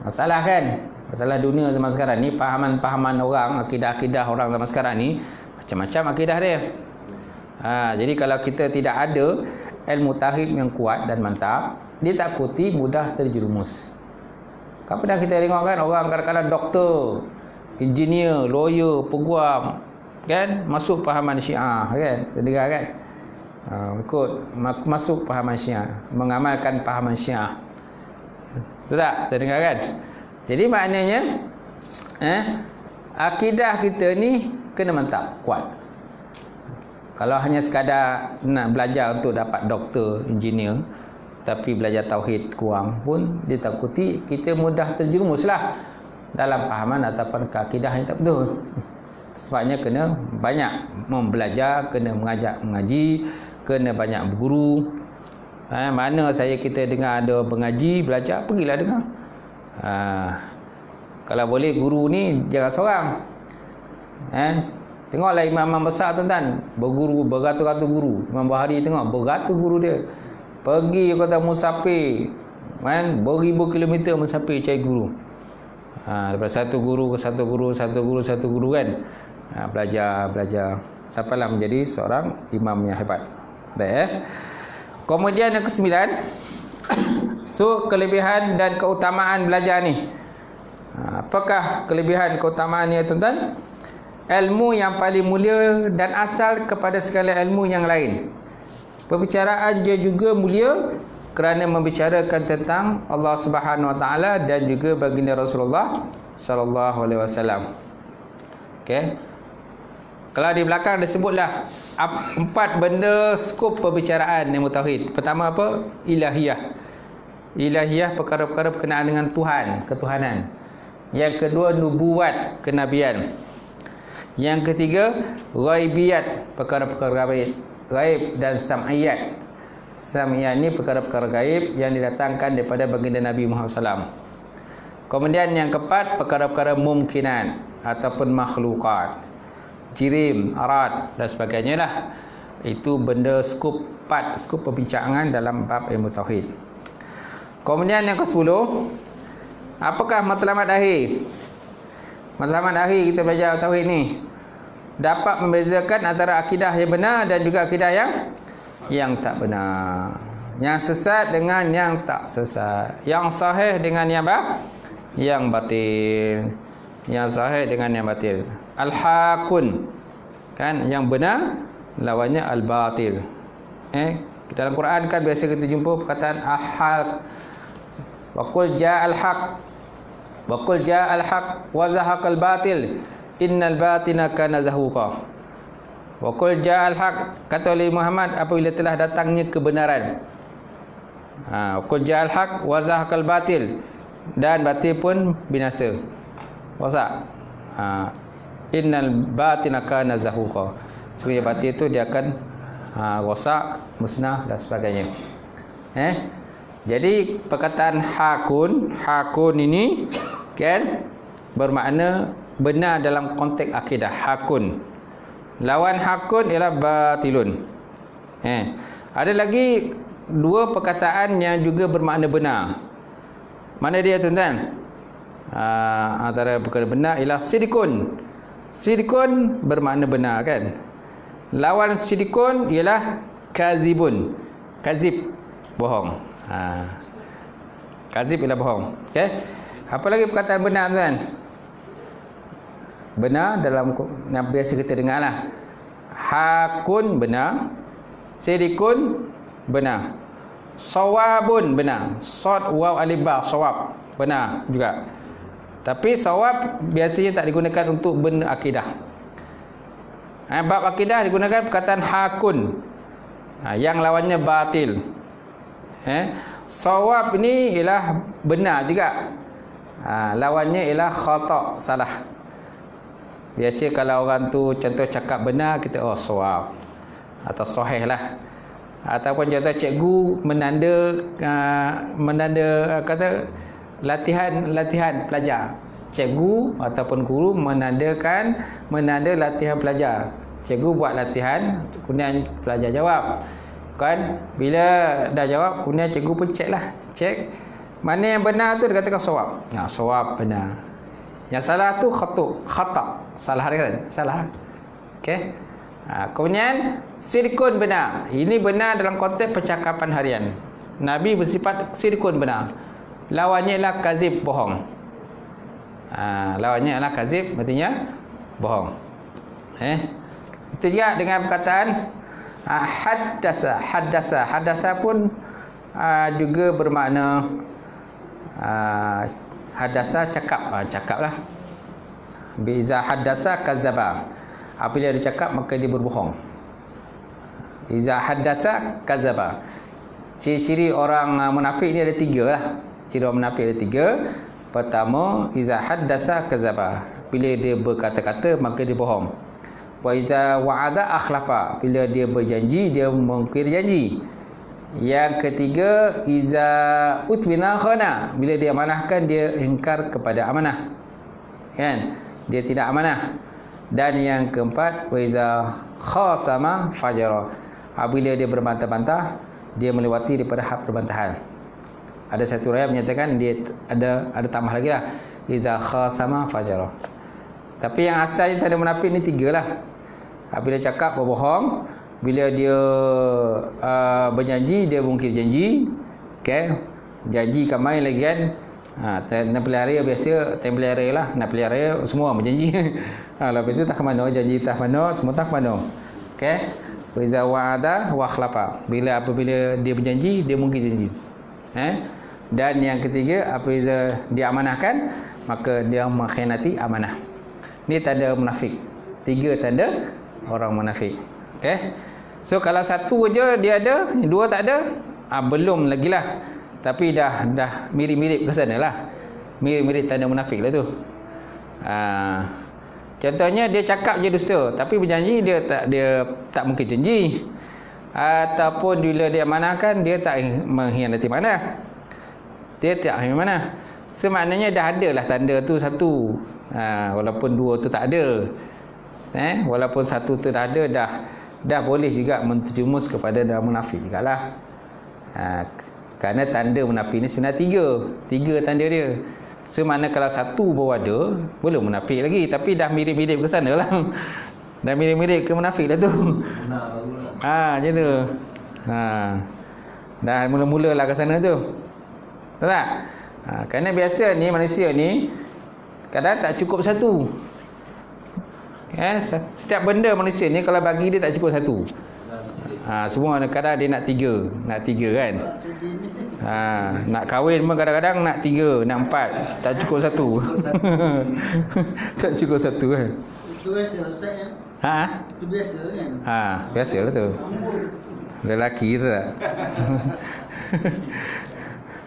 Masalah kan? Masalah dunia zaman sekarang ni, pahaman-pahaman orang, akidah-akidah orang zaman sekarang ni, macam-macam akidah dia. Jadi kalau kita tidak ada ilmu tauhid yang kuat dan mantap, dia takuti mudah terjerumus. Kan pernah kita tengok kan, orang kadang-kadang doktor, engineer, lawyer, peguam, kan, masuk pahaman Syiah, kan, terdengar kan, masuk pahaman Syiah, mengamalkan pahaman Syiah. Betul tak? Terdengar kan? Jadi maknanya akidah kita ni kena mantap, kuat. Kalau hanya sekadar nak belajar untuk dapat doktor, engineer, tapi belajar tauhid kurang pun, dia takuti kita mudah terjerumuslah dalam pahaman ataupun akidah yang tak betul. Sebabnya kena banyak membelajar, kena mengaji, kena banyak berguru. Mana kita dengar ada mengaji, belajar, pergilah dengar. Kalau boleh guru ni jangan seorang. Tengoklah imam-imam besar, tuan-tuan, berguru, beratus-ratus guru. Imam Bukhari tengok, beratus guru dia. Pergi kata musafir, beribu kilometer musafir cari guru. Daripada satu guru ke satu guru kan. Belajar sampailah menjadi seorang imam yang hebat. Baik. Kemudian yang ke-9, so kelebihan dan keutamaan belajar ni. Apakah kelebihan keutamaannya, tuan-tuan? ilmu yang paling mulia dan asal kepada segala ilmu yang lain. Perbicaraan dia juga mulia kerana membicarakan tentang Allah Subhanahu Wa Taala dan juga baginda Rasulullah sallallahu alaihi wasallam. Okey. Kalau di belakang disebutlah 4 benda skop perbicaraan ilmu tauhid. Pertama apa? Ilahiyah. Ilahiyah perkara-perkara berkenaan dengan Tuhan, ketuhanan. Yang kedua nubuat, kenabian. Yang ketiga ghaibiyat, perkara-perkara gaib dan sam'iyat. Sam'iyat ni perkara-perkara gaib yang didatangkan daripada baginda Nabi Muhammad SAW. Kemudian yang keempat perkara-perkara mumkinan ataupun makhlukat, jirim, arad dan sebagainya lah. Itu benda skop 4 skop perbincangan dalam bab ilmu tauhid. Kemudian yang ke-10, apakah matlamat akhir? Matlamat akhir kita belajar tauhid ni dapat membezakan antara akidah yang benar dan juga akidah yang tak benar. Yang sesat dengan yang tak sesat. Yang sahih dengan yang batil. Yang sahih dengan yang batil. Al-hakun, kan, yang benar lawannya al-batil. Dalam Quran kan biasa kita jumpa perkataan al-haq. Wa qul ja'al haq. Wa qul ja'al haq wa zahaqal batil. Innal batina kana zahuqa. Wa qul ja'al haq, kata oleh Muhammad apabila telah datangnya kebenaran. Wa qul ja'al haq wa zahaqal batil, dan batil pun binasa. Rosak. Innal batina kana zahuqa. Sesungguhnya batil itu dia akan rosak, musnah dan sebagainya. Jadi perkataan hakun ini kan bermakna benar dalam konteks akidah. Hakun. Lawan hakun ialah batilun. Ada lagi 2 perkataan yang juga bermakna benar. Mana dia tuan-tuan? Antara perkara benar ialah sidikun. Sidikun bermakna benar, kan? Lawan sidikun ialah kazibun. Kazib, bohong. Kazib ialah bohong. Okey. Apa lagi perkataan benar, tuan? Benar dalam yang biasa kita dengar lah. Hakun benar, sidikun benar, sawabun benar, sod waw alif ba sawab benar juga. Tapi sawab biasanya tak digunakan untuk benda akidah. Bab akidah digunakan perkataan hakun, yang lawannya batil. Sawab ini ialah benar juga, lawannya ialah khata', salah. Biasa kalau orang tu contoh cakap benar, kita sawab atau sahih lah. Ataupun contoh cikgu menanda kata latihan pelajar. Cikgu ataupun guru menanda latihan pelajar. Cikgu buat latihan, kemudian pelajar jawab. Kan bila dah jawab, kemudian cikgu pun cek mana yang benar tu, dia katakan sawab. Sawab benar. Yang salah tu khata'. Salah dia kan? Salah. Okey. Kemudian sidikun benar. Ini benar dalam konteks percakapan harian. Nabi bersifat sidikun benar. Lawannya ialah kazib, bohong. Lawannya ialah kazib, artinya bohong. Itu juga dengan perkataan haddasa pun juga bermakna hadasa, cakap lah. Biza haddasa kazaba. Apabila dia cakap maka dia berbohong. Iza haddasa kazaba. Ciri-ciri orang munafik ni ada 3 lah. Ciri orang munafik ada 3. Pertama, iza haddasa kazaba. Bila dia berkata-kata maka dia bohong. Wa iza wa'ada akhlafa. Bila dia berjanji dia mengkhianati janji. Yang ketiga, iza utmina khana. Bila dia amanahkan dia ingkar kepada amanah. Kan? Dia tidak amanah. Dan yang keempat, wa iza khasama fajara. Apabila dia berbantah-bantah, dia melewati daripada had perbantahan. Ada satu riwayat menyatakan dia ada tambah lagi lah, iza khasama fajara. Tapi yang asalnya tanda munafik ni 3 lah. Apabila cakap berbohong, bila dia berjanji dia mungkir janji, okay? Janji kan main lagi kan, Nak pelihara biasa time pelihara lah. Nak pelihara semua berjanji. Lepas tu tak ke mana, janji tak mana, semua tak ke mana. Okey. Wa iza wa'ada wa akhlafa. Apabila dia berjanji, dia mungkin janji. Dan yang ketiga, apabila dia amanahkan, maka dia mengkhianati amanah. Ni tanda munafik. 3 tanda orang munafik. Okey. So kalau satu aja dia ada, dua tak ada, belum lagi lah. Tapi dah mirip-mirip ke sana lah. Mirip-mirip tanda munafik lah tu. Contohnya dia cakap je dusta, tapi berjanji dia tak mungkin janji. Ataupun bila dia amanahkan, dia tak mengkhianati mana. Dia tak mengkhianati mana. So maknanya dah ada lah tanda tu satu. Walaupun dua tu tak ada. Walaupun satu tu dah ada, dah boleh juga menterjumus kepada dah munafik jugalah. Kerana tanda munafik ni sebenarnya 3 tanda dia. So mana kalau satu baru ada, belum munafik lagi, tapi dah mirip-mirip ke sana lah. Dah mirip-mirip ke munafik dah tu. Macam tu. Dah mula-mula lah ke sana tu. Tahu tak? Kerana biasa ni manusia ni kadang tak cukup satu. Setiap benda manusia ni kalau bagi dia tak cukup satu. Semua kadang dia nak 3 kan. Nak kahwin pun kadang-kadang nak 3, nak 4, tak cukup satu. Tak cukup satu kan. Itu biasa letaknya. Itu biasa kan. Biasalah tu. Lelaki tu tak.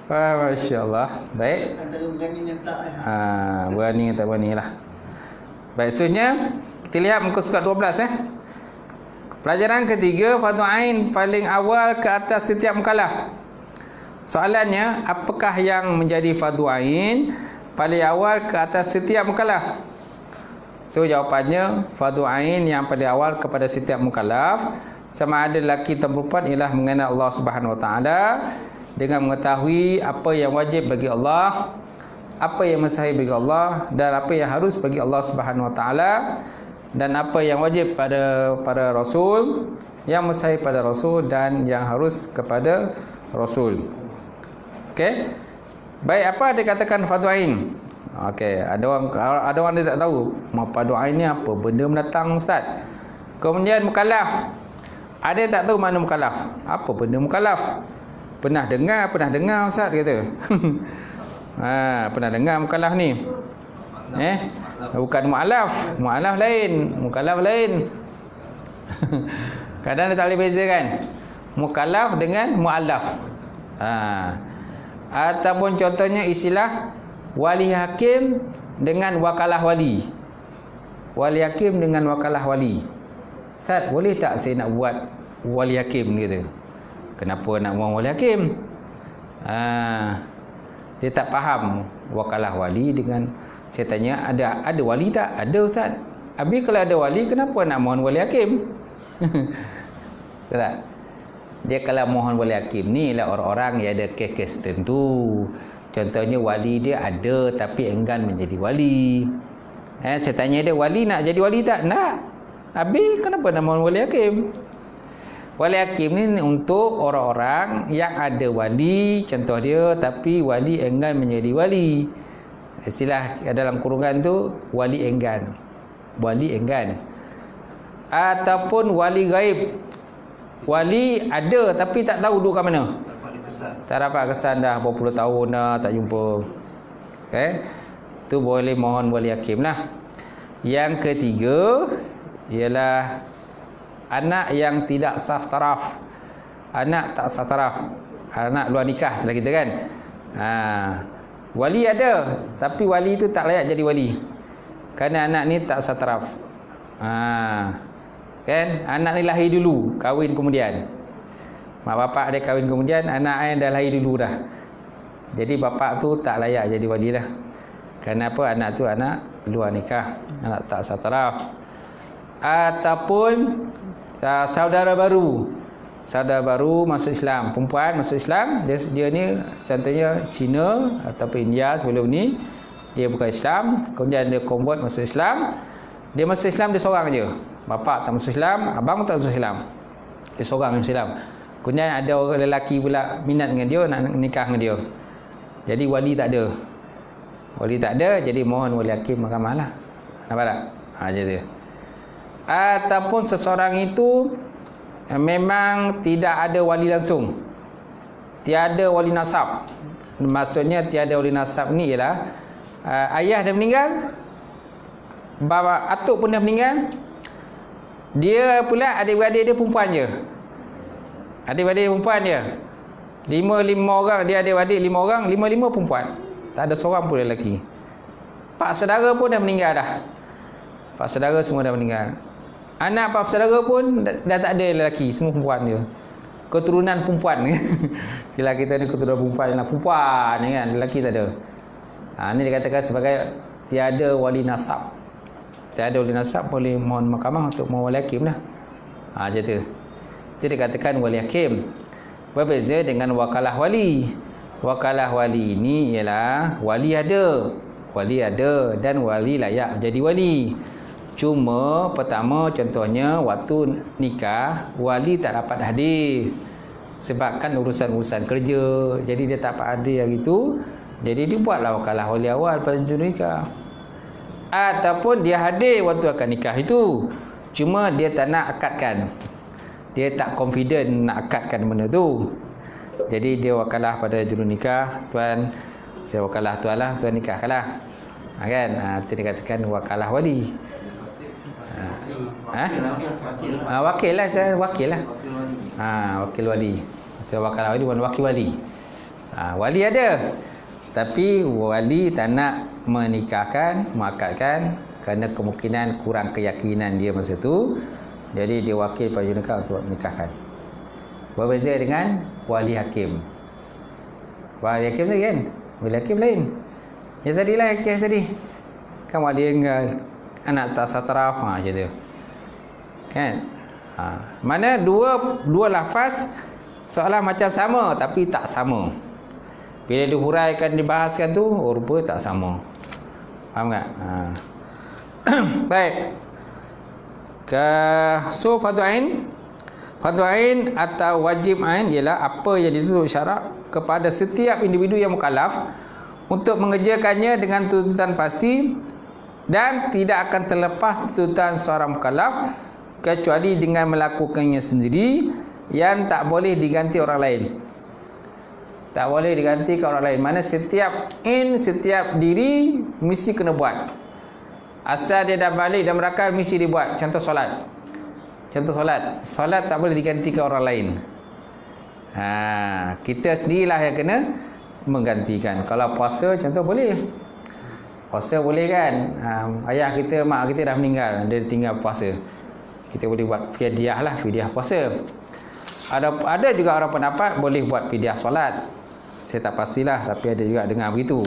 Masya-Allah. Baik. Antara berani yang tak Berani tak berani lah. Baik, seterusnya kita lihat muka surat 12 Pelajaran ketiga, fardu ain paling awal ke atas setiap mukallaf. Soalannya, apakah yang menjadi fardu ain paling awal ke atas setiap mukallaf? So jawapannya, fardu ain yang paling awal kepada setiap mukallaf, sama ada lelaki atau perempuan, ialah mengenal Allah Subhanahu Wa Taala dengan mengetahui apa yang wajib bagi Allah, apa yang mustahil bagi Allah, dan apa yang harus bagi Allah Subhanahu Wa Taala, dan apa yang wajib pada Rasul, yang mustahil pada Rasul, dan yang harus kepada Rasul. Okey. Baik, apa dikatakan fardu ain? Okey, ada orang dia tak tahu fardu ain ni apa, benda mendatang ustaz. Kemudian mukallaf. Ada yang tak tahu mana mukallaf. Apa benda mukallaf? Pernah dengar ustaz kata. Pernah dengar mukallaf ni. Bukan mu'alaf lain, mukallaf lain. Kadang dia tak boleh bezakan mukallaf dengan mu'alaf. Ataupun contohnya istilah wali hakim dengan wakalah wali. Wali hakim dengan wakalah wali. Ustaz, boleh tak saya nak buat wali hakim gitu? Kenapa nak buat wali hakim? Dia tak faham wakalah wali dengan. Saya tanya, ada wali tak? Ada ustaz. Habis kalau ada wali, kenapa nak mohon wali hakim? Tak? Dia kalau mohon wali hakim ni ialah orang-orang yang ada kes-kes tertentu. Contohnya wali dia ada tapi enggan menjadi wali. Saya tanya dia, wali nak jadi wali tak? Nak. Habis kenapa nak mohon wali hakim? Wali hakim ni untuk orang-orang yang ada wali, contoh dia, tapi wali enggan menjadi wali. Istilah dalam kurungan tu wali enggan. Wali enggan. Ataupun wali gaib. Wali ada tapi tak tahu duduk kat mana. Tak dapat kesan dah berapa puluh tahun dah tak jumpa. Okey. Tu boleh mohon wali hakim lah. Yang ketiga ialah anak yang tidak sah taraf. Anak tak sah taraf. Anak luar nikah setelah kita kan. Wali ada, tapi wali itu tak layak jadi wali. Kerana anak ni tak sah taraf. Kan? Anak ni lahir dulu, kahwin kemudian. Mak bapak dia kahwin kemudian, anak dah lahir dulu dah. Jadi bapak tu tak layak jadi wali dah. Kenapa? Anak tu anak luar nikah, anak tak sah taraf. Ataupun saudara baru. Saudara baru masuk Islam, perempuan masuk Islam, dia ni contohnya Cina ataupun India sebelum ni, dia bukan Islam, kemudian dia convert masuk Islam. Dia masuk Islam dia seorang je. Bapak tak masuk Islam, abang tak masuk Islam. Dia seorang masuk Islam. Kemudian ada orang lelaki pula minat dengan dia, nak nikah dengan dia. Jadi wali tak ada. Wali tak ada, jadi mohon wali hakim mahkamah lah. Nampak tak? Macam tu. Ataupun seseorang itu memang tidak ada wali langsung, tiada wali nasab. Maksudnya tiada wali nasab ni ialah ayah dah meninggal, bapa atuk pun dah meninggal, dia pula adik-beradik dia perempuan je. Adik-beradik perempuan je. Lima orang dia adik-beradik, 5 orang, 5 perempuan. Tak ada seorang pun lelaki. Pak saudara pun dah meninggal dah. Pak saudara semua dah meninggal. Anak pak saudara pun dah tak ada lelaki, semua perempuan je. Keturunan perempuan. Sila kita ni keturunan perempuan je lah. Perempuan je kan, lelaki tak ada. Ini dikatakan sebagai tiada wali nasab. Tiada wali nasab, boleh mohon mahkamah untuk mohon wali hakim lah. Macam tu. Itu dikatakan wali hakim. Berbeza dengan wakalah wali. Wakalah wali ini ialah wali ada. Wali ada dan wali layak menjadi wali. Cuma pertama contohnya waktu nikah wali tak dapat hadir sebabkan urusan-urusan kerja, jadi dia tak dapat hadir hari tu, jadi dia buatlah wakalah wali awal pada nikah. Ataupun dia hadir waktu akan nikah itu, cuma dia tak nak akadkan, dia tak confident nak akadkan benda tu, jadi dia wakalah pada juru nikah, tuan saya wakalah tuan lah, tuan nikahkanlah, kan? Itu dikatakan wakalah wali. Wakil lah, saya wakil lah. Wakil wali. Saya wakil wali, bukan wakil wali. Wali ada, tapi wali tak nak menikahkan, mengakadkan kerana kemungkinan kurang keyakinan dia masa tu. Jadi dia wakil pada nikah untuk menikahkan. Berbeza dengan wali hakim. Wali hakim tu kan? Wali hakim lain. Yang tadilah kes tadi. Kan wali dengan anak tak sataraf, macam tu. Kan? Mana dua lafaz seolah macam sama tapi tak sama. Bila dihuraikan, dibahaskan tu, rupa tak sama. Faham tak? Baik. So fardu ain. Fardu ain atau wajib ain ialah apa yang dituntut syarak kepada setiap individu yang mukallaf untuk mengerjakannya dengan tuntutan pasti dan tidak akan terlepas tuntutan seorang mukallaf kecuali dengan melakukannya sendiri, yang tak boleh diganti orang lain. Tak boleh diganti ke orang lain. Mana setiap diri mesti kena buat. Asal dia dah balik dan berakal, mesti dibuat. Contoh solat. Solat tak boleh diganti ke orang lain. Kita sendirilah yang kena menggantikan. Kalau puasa contoh boleh. Puasa boleh kan? Ayah kita, mak kita dah meninggal, dia tinggal puasa. Kita boleh buat fidyah lah, fidyah puasa. Ada juga orang pendapat boleh buat fidyah solat. Saya tak pastilah, tapi ada juga dengar begitu.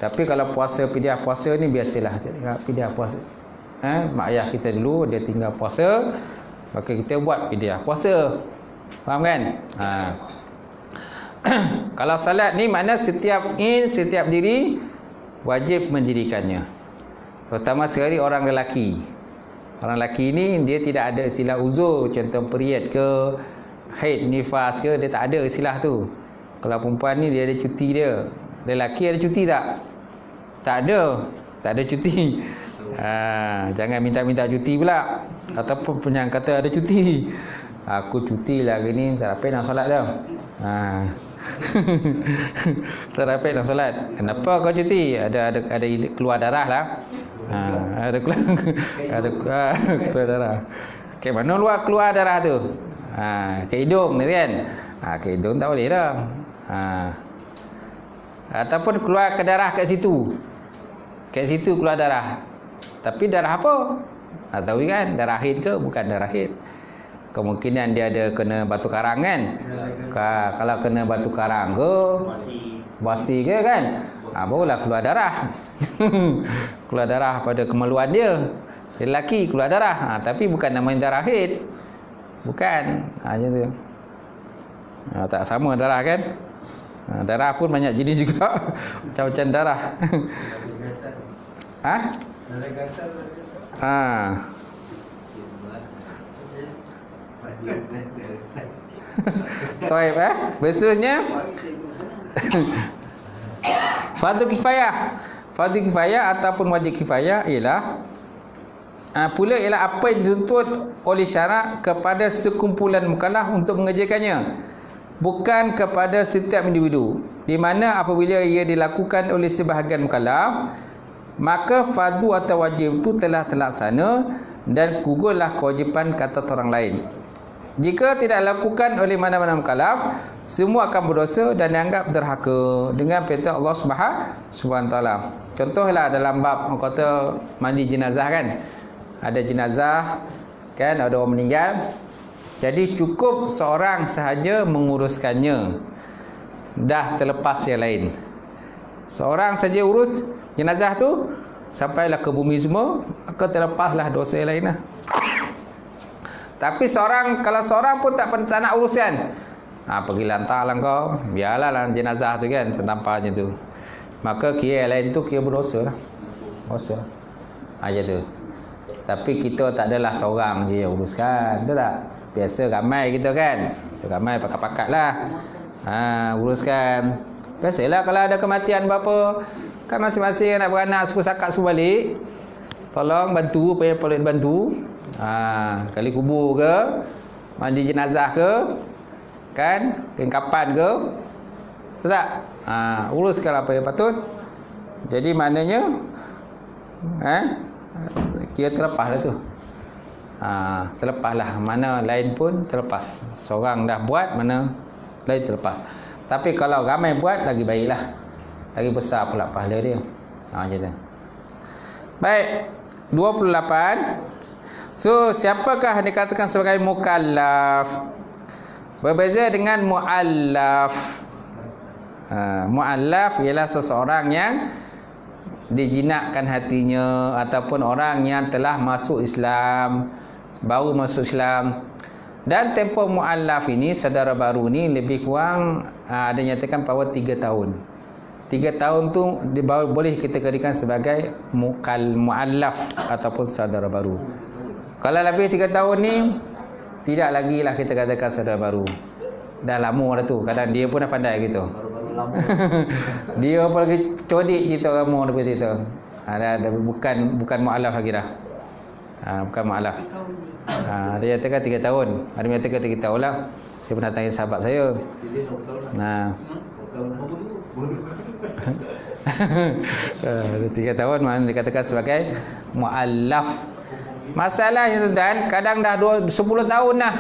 Tapi kalau puasa, fidyah puasa ni biasalah fidyah puasa. Mak ayah kita dulu dia tinggal puasa, maka kita buat fidyah puasa. Faham kan? Kalau salat ni makna setiap diri wajib mendirikannya. Terutama sekali orang lelaki. Orang lelaki ni dia tidak ada istilah uzur, contoh period ke, haid, nifas ke, dia tak ada istilah tu. Kalau perempuan ni dia ada cuti dia. Lelaki ada cuti tak? Tak ada cuti. Jangan minta-minta cuti pula. Ataupun yang kata ada cuti. Aku cuti lah hari ni, tak dapat nak solat dah. Tak dapat nak solat. Kenapa kau cuti? Ada keluar darah lah. Ada keluar darah. Ke mana keluar darah tu? Ke hidung ni kan? Ke hidung tak boleh dah. Ataupun keluar ke darah kat situ. Kat situ keluar darah. Tapi darah apa? Tak tahu kan? Darah haid ke? Bukan darah haid. Kemungkinan dia ada kena batu karang kan? Kalau kena batu karang ke, basi ke kan? Barulah keluar darah. Keluar darah pada kemaluan dia. Lelaki keluar darah. Tapi bukan namanya darah haid. Bukan. Macam tu. Tak sama darah kan? Darah pun banyak jenis juga. Macam-macam darah. Baik, berseterusnya fardu kifayah. Fardu kifayah ataupun wajib kifayah ialah pula ialah apa yang dituntut oleh syarak kepada sekumpulan mukallaf untuk mengerjakannya, bukan kepada setiap individu. Di mana apabila ia dilakukan oleh sebahagian mukallaf, maka fardu atau wajib itu telah terlaksana dan gugurlah kewajipan ke atas orang lain. Jika tidak dilakukan oleh mana-mana mukallaf, semua akan berdosa dan dianggap derhaka dengan perintah Allah Subhanahu Wa Taala. Contohlah dalam bab kata mandi jenazah kan. Ada jenazah kan, ada orang meninggal. Jadi cukup seorang sahaja menguruskannya, dah terlepas yang lain. Seorang saja urus jenazah tu sampailah ke bumi semua, maka terlepaslah dosa yang lain lah. Tapi kalau seorang pun tak nak uruskan, pergi lantarlah kau, biarlah lah jenazah tu kan terdampar macam tu, maka kira yang lain tu kira berdosa lah. Dosa aja tu. Tapi kita tak adalah seorang je yang uruskan, betul tak? Biasa ramai kita kan, ramai pakat-pakat lah uruskan. Biasalah kalau ada kematian berapa kan, masing-masing nak beranak sepakat semua balik, tolong bantu, payah boleh bantu. Kali kubur ke, mandi jenazah ke, kan, kapan ke, betul tak? Uruskan apa yang patut. Jadi maknanya kira terlepas lah tu. Terlepas lah, mana lain pun terlepas. Seorang dah buat, mana lain terlepas. Tapi kalau ramai buat, lagi baiklah, lagi besar pula pahala dia. Macam tu. Baik, 28. So, siapakah dikatakan sebagai mukallaf? Berbeza dengan muallaf. Muallaf ialah seseorang yang dijinakkan hatinya, ataupun orang yang telah masuk Islam, baru masuk Islam. Dan tempoh muallaf ini, saudara baru ni lebih kurang ada nyatakan power 3 tahun. 3 tahun tu boleh kita katakan sebagai muallaf ataupun saudara baru. Kalau lebih 3 tahun ni, tidak lagi lah kita katakan saudara baru. Dah lama dah tu. Kadang dia pun dah pandai gitu. Dia pun lagi codik cerita kamu daripada cerita. Bukan mu'alaf lagi dah. Bukan mu'alaf. Dia katakan 3 tahun. Ada yang katakan 3 tahun lah. Saya pernah tanya sahabat saya. 3 tahun mana dikatakan sebagai mu'alaf. Masalahnya tuan, kadang dah 10 tahun dah.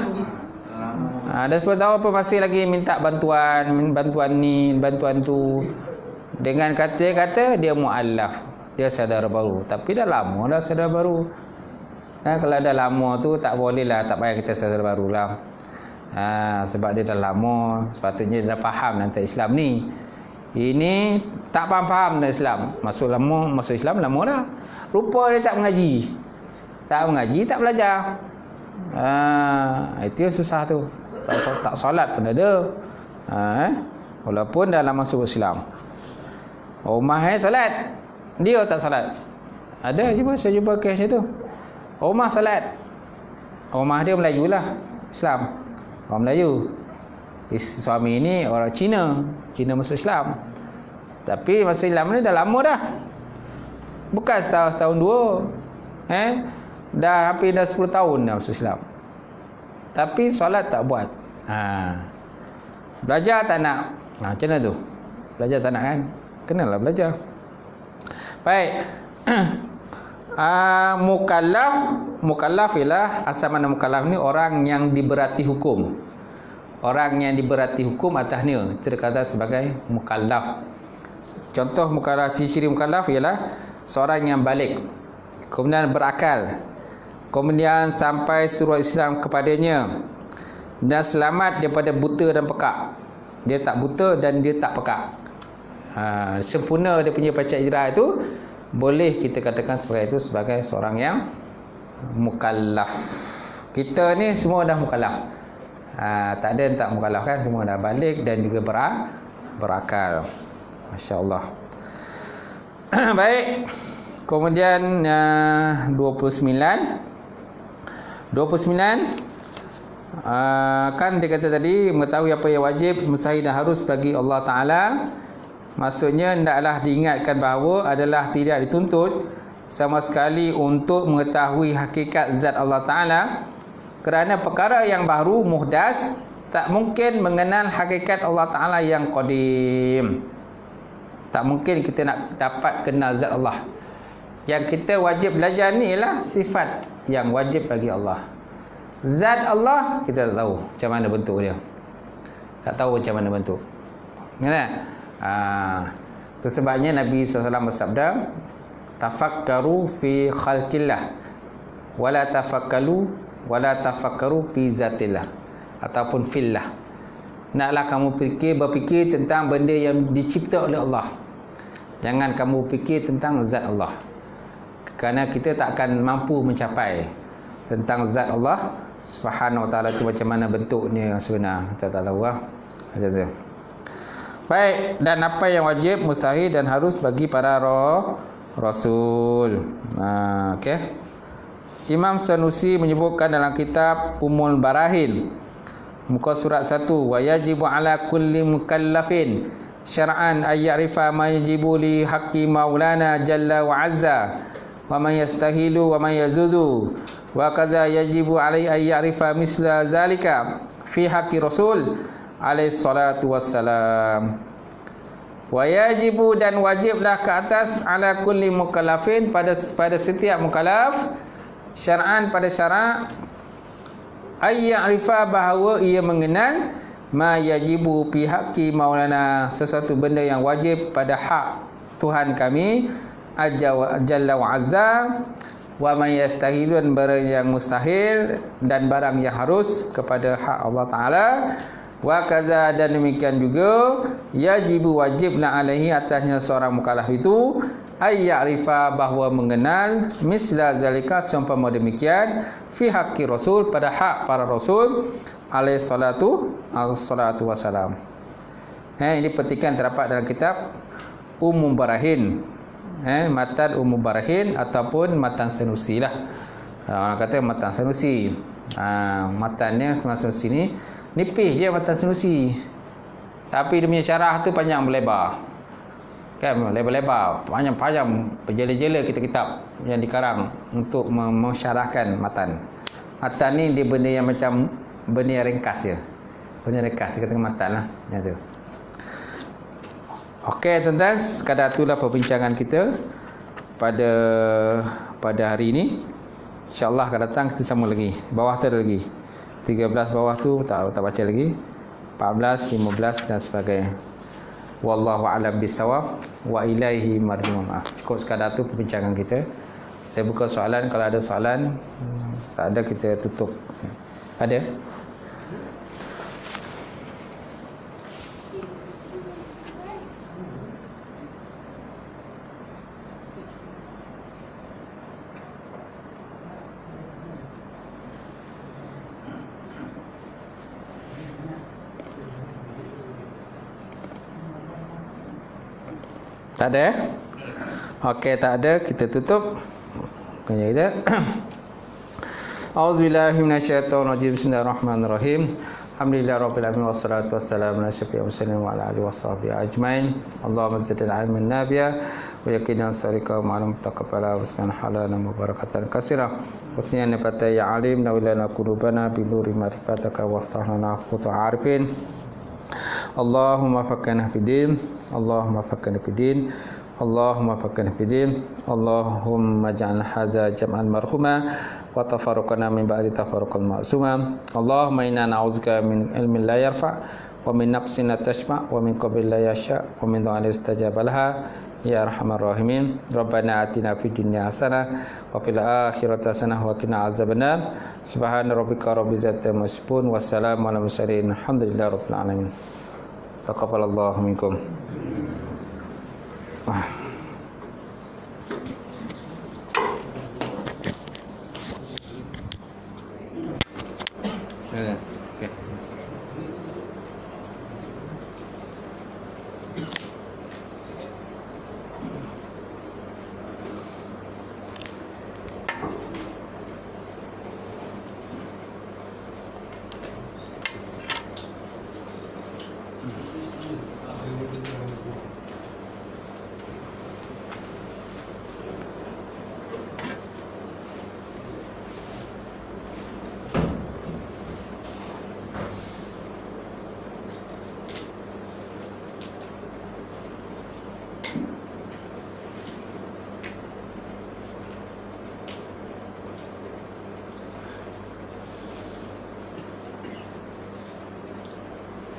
Dah 10 tahun pun masih lagi minta bantuan ni, bantuan tu. Dengan kata dia mu'alaf, dia saudara baru. Tapi dah lama dah saudara baru. Kalau dah lama tu tak boleh lah, tak payah kita saudara baru lah. Sebab dia dah lama, sepatutnya dia dah faham tentang Islam ni. Ini tak faham tentang Islam. Masuk Islam lama dah. Rupa dia tak mengaji. Tak mengaji, tak belajar. Itu yang susah tu. Tak solat pun ada. Walaupun dalam masuk Islam. Umar solat, dia tak solat. Ada je, saya jumpa kes tu. Umar solat, Umar dia Melayu lah, Islam, orang Melayu. Suami ini orang Cina masuk Islam. Tapi masuk Islam ni dah lama dah. Bukan setahun dua. Dah hampir dah 10 tahun dah masuk Islam. Tapi solat tak buat. Belajar tak nak. Macam mana tu? Belajar tak nak kan? Kenalah belajar. Baik. Mukallaf ialah asal mana mukallaf ni orang yang diberati hukum. Orang yang diberati hukum atasnya, itu dikatakan sebagai mukallaf. Contoh mukallaf, ciri mukallaf ialah seorang yang balik, kemudian berakal, kemudian sampai suruh Islam kepadanya, dan selamat daripada buta dan pekak. Dia tak buta dan dia tak pekak. Sempurna dia punya panca indera itu, boleh kita katakan sebagai itu sebagai seorang yang mukallaf. Kita ni semua dah mukallaf. Tak ada yang tak mukallaf kan, semua dah balik dan juga berakal. Masya-Allah. Baik. Kemudian 29 kan dia kata tadi, mengetahui apa yang wajib, mustahil dan harus bagi Allah Ta'ala, Maksudnya hendaklah diingatkan bahawa adalah tidak dituntut sama sekali untuk mengetahui hakikat zat Allah Ta'ala, kerana perkara yang baru, muhdas, tak mungkin mengenal hakikat Allah Ta'ala yang qadim. Tak mungkin kita nak dapat kenal zat Allah. Yang kita wajib belajar ni ialah sifat yang wajib bagi Allah. Zat Allah kita tak tahu macam mana bentuk dia. Tak tahu macam mana bentuk. Itu sebabnya Nabi SAW bersabda, tafakkaru fi khalqillah wala tafakkaru fi zatillah, ataupun fillah. Naklah kamu berfikir tentang benda yang dicipta oleh Allah. Jangan kamu fikir tentang zat Allah, kerana kita tak akan mampu mencapai tentang zat Allah Subhanahu wa ta'ala tu macam mana bentuknya yang sebenar. Kita tak tahu lah. Macam tu. Baik, dan apa yang wajib, mustahil dan harus bagi para rasul. Okey. Imam Sanusi menyebutkan dalam kitab Ummul Barahin, muka surat 1, wa yajibu ala kulli mukallafin syar'an ay ya'rifa ma yajibu li haqqi maulana jalla wa azza wa man yastahilu wa man yazuzu wa kaza yajibu alai ay ya'rifa misla zalika fi haqqi rasul alaihi salatu wassalam. Wa yajibu, dan wajiblah ke atas, ala kulli mukallafin, pada setiap mukallaf, syar'an, pada syarak, ay ya'rifa, bahawa ia mengenal, ma yajibu fi haqqi maulana, sesuatu benda yang wajib pada hak Tuhan kami jalla wa azza, wa man yastahilun, barang yang mustahil dan barang yang harus kepada hak Allah Ta'ala. Wa kaza, dan demikian juga, yajibu, wajiblah alaihi, atasnya seorang mukallaf itu, ay ya'rifa, bahawa mengenal, misla zalika, seumpama demikian, fi haqqi rasul, pada hak para rasul alaihi salatu wassalam. Ini petikan terdapat dalam kitab Ummul Barahin, matan Ummul Barahin ataupun matan Sanusi lah. Orang kata matan Sanusi. Matannya Sanusi ni nipis je matan Sanusi, tapi dia punya syarah tu panjang berlebar, kan, lebar-lebar, panjang-panjang, berjela-jela kitab-kitab yang dikarang untuk mensyarahkan matan. Matan ni dia benda yang macam benda yang ringkas je, benda ringkas dia katakan matan lah, macam tu. Okey tuan-tuan, sekadar itulah perbincangan kita pada hari ini. InsyaAllah akan datang kita sambung lagi. Bawah tu ada lagi 13 bawah tu tak baca lagi, 14, 15 dan sebagainya. Wallahu a'lam bissawab wa ilaihi marji'un. Cukup sekadar tu perbincangan kita. Saya buka soalan, kalau ada soalan. Tak ada, kita tutup. Ada? Tak ada? Okey, tak ada, kita tutup. Kerja kita. Auzubillahi minasyaitonirrajim. Bismillahirrahmanirrahim. Alhamdulillahirabbil alamin wassalatu wassalamu ala asyrafil mursalin wa ala alihi washabbihi ajmain. Allahumma zidna ilman nafi'a wa yaqinan salika wa ma'lum taqabbala wa askan halalan mubarakatan katsira. Wasiyana fata ya alim nawilana qulubana bi nuri ma'rifataka wa aftah lana futuh arifin. Allahumma faqqihna fid din, Allahumma faqqihna fid din, Allahumma faqqihna fid din, Allahumma ja'al hadza jam'an marhuma wa tafarruqana min ba'di tafarruqan ma'suma. Allahumma inna na'udzubika min ilmin la yarfa' wa min nafsin la tashba' wa min qabrin la yasha' wa min du'ain la istajaba laha ya arhamar rahimin. Rabbana atina fid dunya hasanah wa fil akhirati hasanah wa qina azabannar. Subhana rabbika rabbil izzati amma yasifun wa salamun alal mursalin. Alhamdulillahi rabbil alamin. Taqabbalallahu minkum. Okay.